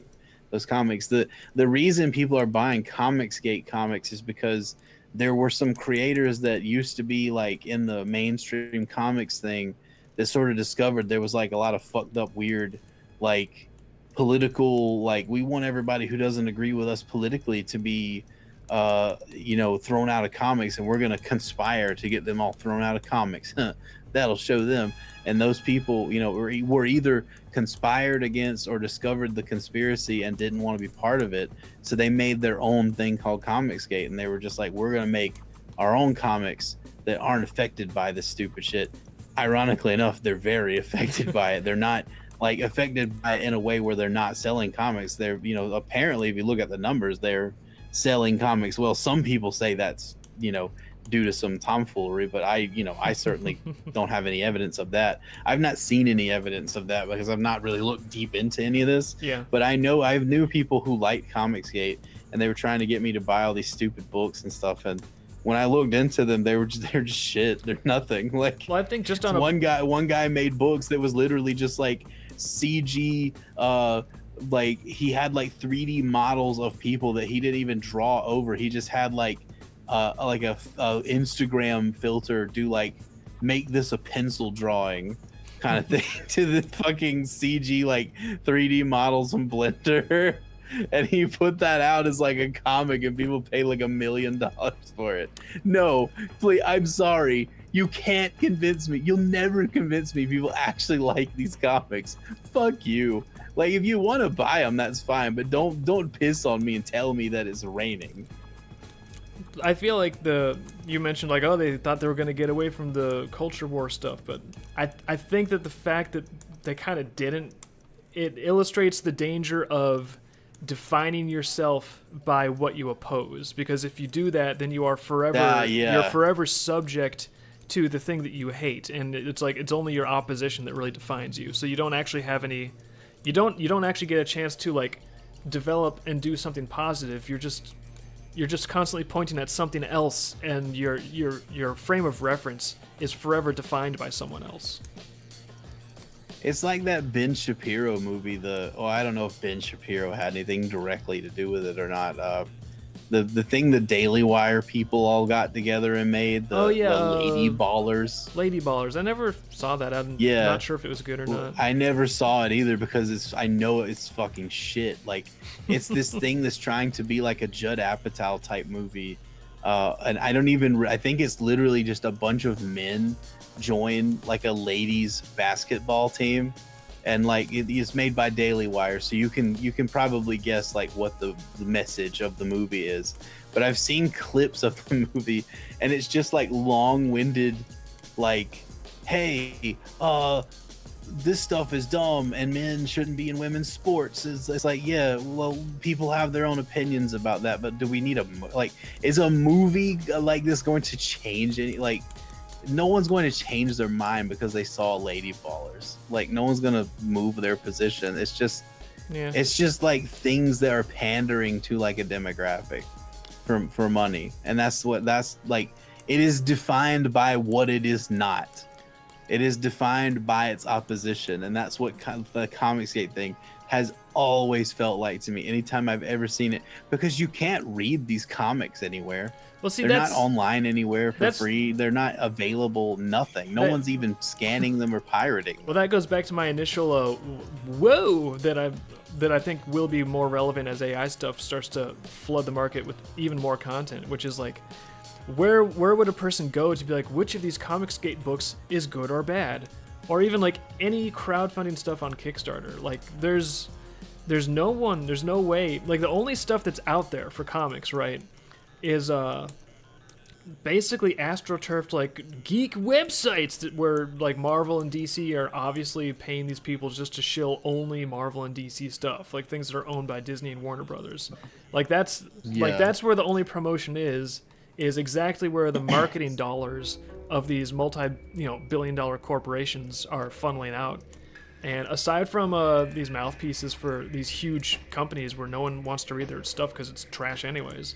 those comics. The reason people are buying Comicsgate comics is because there were some creators that used to be like in the mainstream comics thing that sort of discovered there was like a lot of fucked up weird like political, like we want everybody who doesn't agree with us politically to be thrown out of comics, and we're going to conspire to get them all thrown out of comics. That'll show them. And those people, were either conspired against or discovered the conspiracy and didn't want to be part of it. So they made their own thing called Comicsgate, and they were just like, we're going to make our own comics that aren't affected by this stupid shit. Ironically enough, they're very affected by it. They're not like affected by it in a way where they're not selling comics. They're, apparently if you look at the numbers, they're selling comics. Well, some people say that's, due to some tomfoolery, but I certainly don't have any evidence of that. I've not seen any evidence of that because I've not really looked deep into any of this. Yeah. But I knew people who liked Comicsgate, and they were trying to get me to buy all these stupid books and stuff. And when I looked into them, they're just shit. They're nothing. Like, Well, I think just on one guy made books that was literally just like CG. Like he had like 3D models of people that he didn't even draw over. He just had like a Instagram filter do like make this a pencil drawing kind of thing to the fucking CG like 3D models in Blender, and he put that out as like a comic, and people pay like $1 million for it. No, please, I'm sorry, you can't convince me. You'll never convince me people actually like these comics. Fuck you. Like, if you want to buy them, that's fine, but don't piss on me and tell me that it's raining. I feel like you mentioned like, oh, they thought they were going to get away from the culture war stuff, but I think that the fact that they kind of didn't it illustrates the danger of defining yourself by what you oppose, because if you do that, then you are forever you're Yeah. forever subject to the thing that you hate, and it's like it's only your opposition that really defines you. So you don't actually have any you don't actually get a chance to like develop and do something positive. You're just constantly pointing at something else, and your frame of reference is forever defined by someone else. It's like that Ben Shapiro movie. I don't know if Ben Shapiro had anything directly to do with it or not. The thing the Daily Wire people all got together and made, the Lady Ballers. Lady Ballers. I never saw that. I'm Yeah. not sure if it was good or not. I never saw it either because I know it's fucking shit. Like, it's this thing that's trying to be like a Judd Apatow type movie, and I think it's literally just a bunch of men join like a ladies basketball team, and like it is made by Daily Wire, so you can probably guess like what the message of the movie is. But I've seen clips of the movie, and it's just like long-winded, like, hey, this stuff is dumb and men shouldn't be in women's sports. It's like, yeah, well, people have their own opinions about that, but do we need is a movie like this going to change any, like, no one's going to change their mind because they saw Lady Ballers. Like, no one's gonna move their position. It's just like things that are pandering to like a demographic for money, and that's like, it is defined by what it is not. It is defined by its opposition, and that's what the Comicsgate thing has always felt like to me. Anytime I've ever seen it, because you can't read these comics anywhere. Well, see, they're not online anywhere for free. They're not available. Nothing. No one's even scanning them or pirating them. Well, that goes back to my initial whoa that I think will be more relevant as AI stuff starts to flood the market with even more content, which is like, where would a person go to be like, which of these Comicsgate books is good or bad? Or even like any crowdfunding stuff on Kickstarter. Like, there's no way. Like, the only stuff that's out there for comics, right, is basically astroturfed like geek websites where like Marvel and DC are obviously paying these people just to shill only Marvel and DC stuff, like things that are owned by Disney and Warner Brothers. Like, that's that's where the only promotion is exactly where the marketing dollars of these multi-billion-dollar corporations are funneling out. And aside from these mouthpieces for these huge companies where no one wants to read their stuff because it's trash anyways,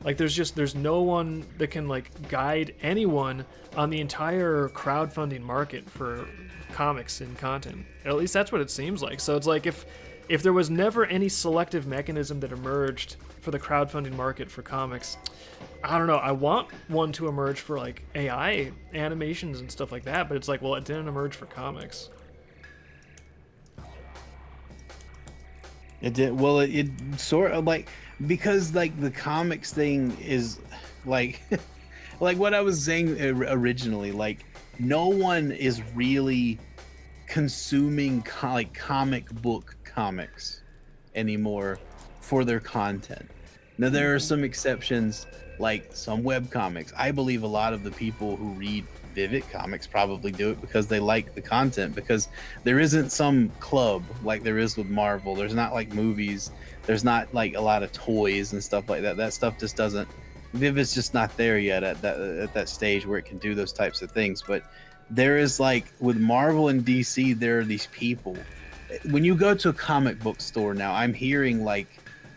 like, there's no one that can like guide anyone on the entire crowdfunding market for comics and content. At least that's what it seems like. So it's like, if there was never any selective mechanism that emerged for the crowdfunding market for comics, I don't know. I want one to emerge for like AI animations and stuff like that, but it's like, well, it didn't emerge for comics. It did. Well, it sort of like, because like the comics thing is like like what I was saying originally, like, no one is really consuming like comic book comics anymore for their content. Now, there are some exceptions, like some web comics. I believe a lot of the people who read Vivid Comics probably do it because they like the content, because there isn't some club like there is with Marvel. There's not like movies. There's not like a lot of toys and stuff like that. That stuff just doesn't, Vivid's just not there yet at that stage where it can do those types of things. But there is, like, with Marvel and DC, there are these people. When you go to a comic book store now, I'm hearing like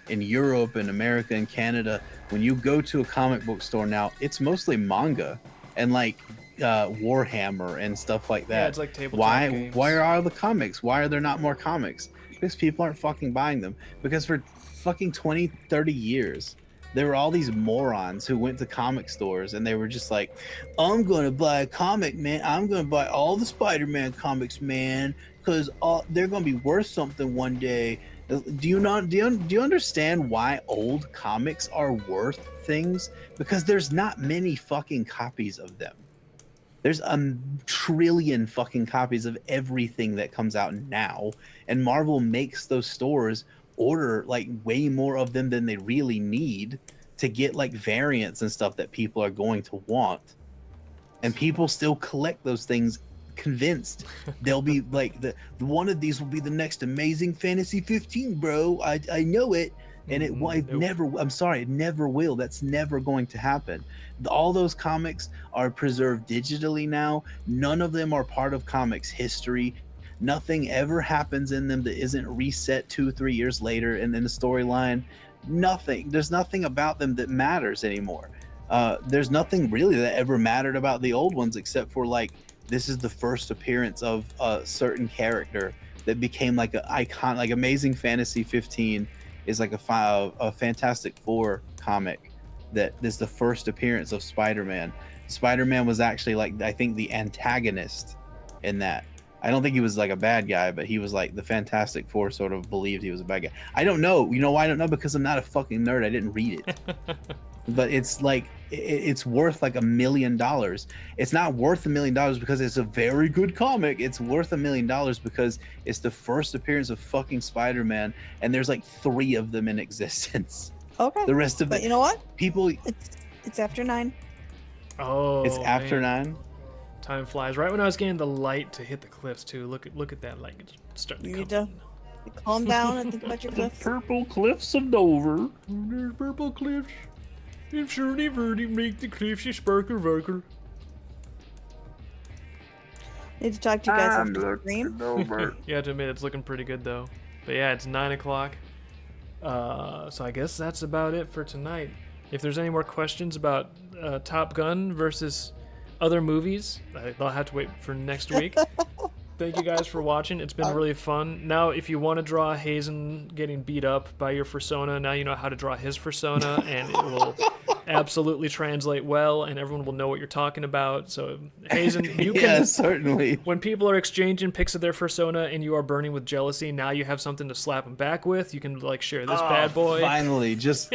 in Europe and America and Canada, when you go to a comic book store now, it's mostly manga and like Warhammer and stuff like that. Yeah, it's like tabletop games. Why are all the comics? Why are there not more comics? Because people aren't fucking buying them. Because for fucking 20, 30 years, there were all these morons who went to comic stores and they were just like, I'm going to buy a comic, man. I'm going to buy all the Spider-Man comics, man, because they're going to be worth something one day. Do you understand why old comics are worth things? Because there's not many fucking copies of them. There's a trillion fucking copies of everything that comes out now, and Marvel makes those stores order like way more of them than they really need to get like variants and stuff that people are going to want. And people still collect those things convinced they'll be like the one of these will be the next Amazing Fantasy 15, bro. I know it, and it Nope. never. I'm sorry, it never will. That's never going to happen. All those comics are preserved digitally now. None of them are part of comics history. Nothing ever happens in them that isn't reset 2-3 years later, and then the storyline. Nothing. There's nothing about them that matters anymore. There's nothing really that ever mattered about the old ones except for like this is the first appearance of a certain character that became like an icon. Like Amazing Fantasy 15 is like a Fantastic Four comic that is the first appearance of Spider-Man. Spider-Man was actually like I think the antagonist in that. I don't think he was like a bad guy, but he was like the Fantastic Four sort of believed he was a bad guy. I don't know. You know why I don't know? Because I'm not a fucking nerd. I didn't read it. But it's like it's worth like $1 million. It's not worth $1 million because it's a very good comic. It's worth $1 million because it's the first appearance of fucking Spider-Man, and there's like 3 of them in existence. Okay. The rest of But you know what? people, It's after 9. Oh, it's after man. 9. Time flies. Right when I was getting the light to hit the cliffs too. Look at that light. It's starting You to need come. to calm down and think about your cliffs. Purple cliffs of Dover. There's purple cliffs. If Shirley Verdi make the cliffs a sparkle worker. Need to talk to you guys after stream. You have to admit it's looking pretty good though. But yeah, it's 9 o'clock. So I guess that's about it for tonight. If there's any more questions about Top Gun versus other movies, they'll have to wait for next week. Thank you guys for watching. It's been really fun. Now, if you want to draw Hazen getting beat up by your persona, now you know how to draw his persona, and it will absolutely translate well, and everyone will know what you're talking about. So, Hazen, you can... Yeah, certainly. When people are exchanging pics of their persona and you are burning with jealousy, now you have something to slap them back with. You can, like, share this bad boy. Finally, just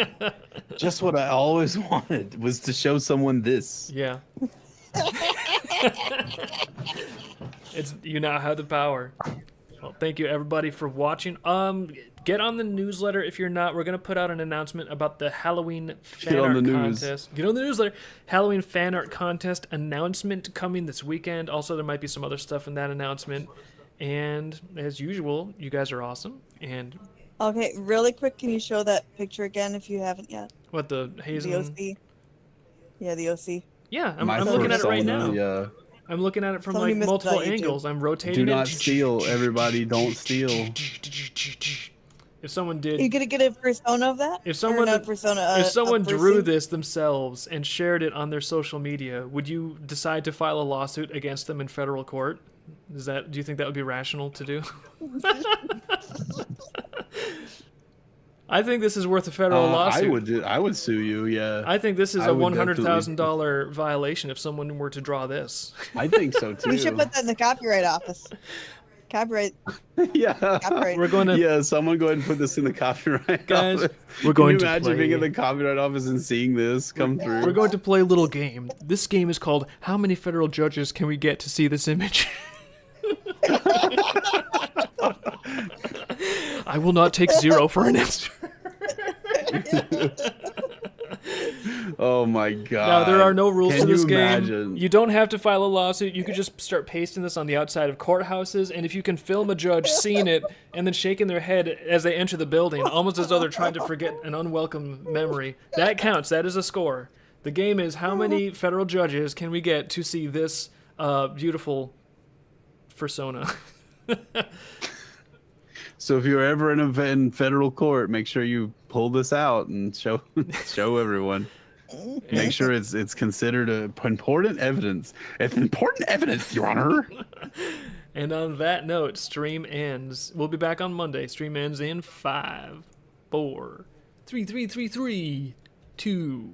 what I always wanted was to show someone this. Yeah. You now have the power. Well, thank you everybody for watching. Get on the newsletter if you're not. We're gonna put out an announcement about the Halloween fan art contest. Get on the newsletter. Halloween fan art contest announcement coming this weekend. Also, there might be some other stuff in that announcement. And as usual, you guys are awesome. And Okay, really quick, can you show that picture again if you haven't yet? what the Hazen? The OC. Yeah, the OC. Yeah, I'm My looking at it right persona, now. Yeah. I'm looking at it from Somebody like missed it multiple on YouTube. angles. I'm rotating Do it. not steal, everybody. Don't steal. If someone Are you did, gonna get a persona of that? if Or someone not persona, if a someone drew person? this themselves and shared it on their social media, would you decide to file a lawsuit against them in federal court? Do you think that would be rational to do? I think this is worth a federal lawsuit. I would sue you. Yeah. I think this is I a would $100,000 violation if someone were to draw this. I think so too. We should put that in the copyright office. Copyright. Yeah. Copyright. We're going to Yeah, someone go ahead and put this in the copyright Guys, office. we're going Can to you imagine play- being in the copyright office and seeing this come through? We're going to play a little game. This game is called How Many Federal Judges Can We Get to See This Image? I will not take 0 for an answer. Oh my god. Now, there are no rules Can to this you game. imagine? You don't have to file a lawsuit. You could just start pasting this on the outside of courthouses, and if you can film a judge seeing it and then shaking their head as they enter the building, almost as though they're trying to forget an unwelcome memory, that counts. That is a score. The game is how many federal judges can we get to see this beautiful persona? So if you're ever in federal court, make sure you pull this out and show everyone. Make sure it's considered important evidence. It's important evidence, Your Honor. And on that note, stream ends. We'll be back on Monday. Stream ends in 5, 4, 3, 2.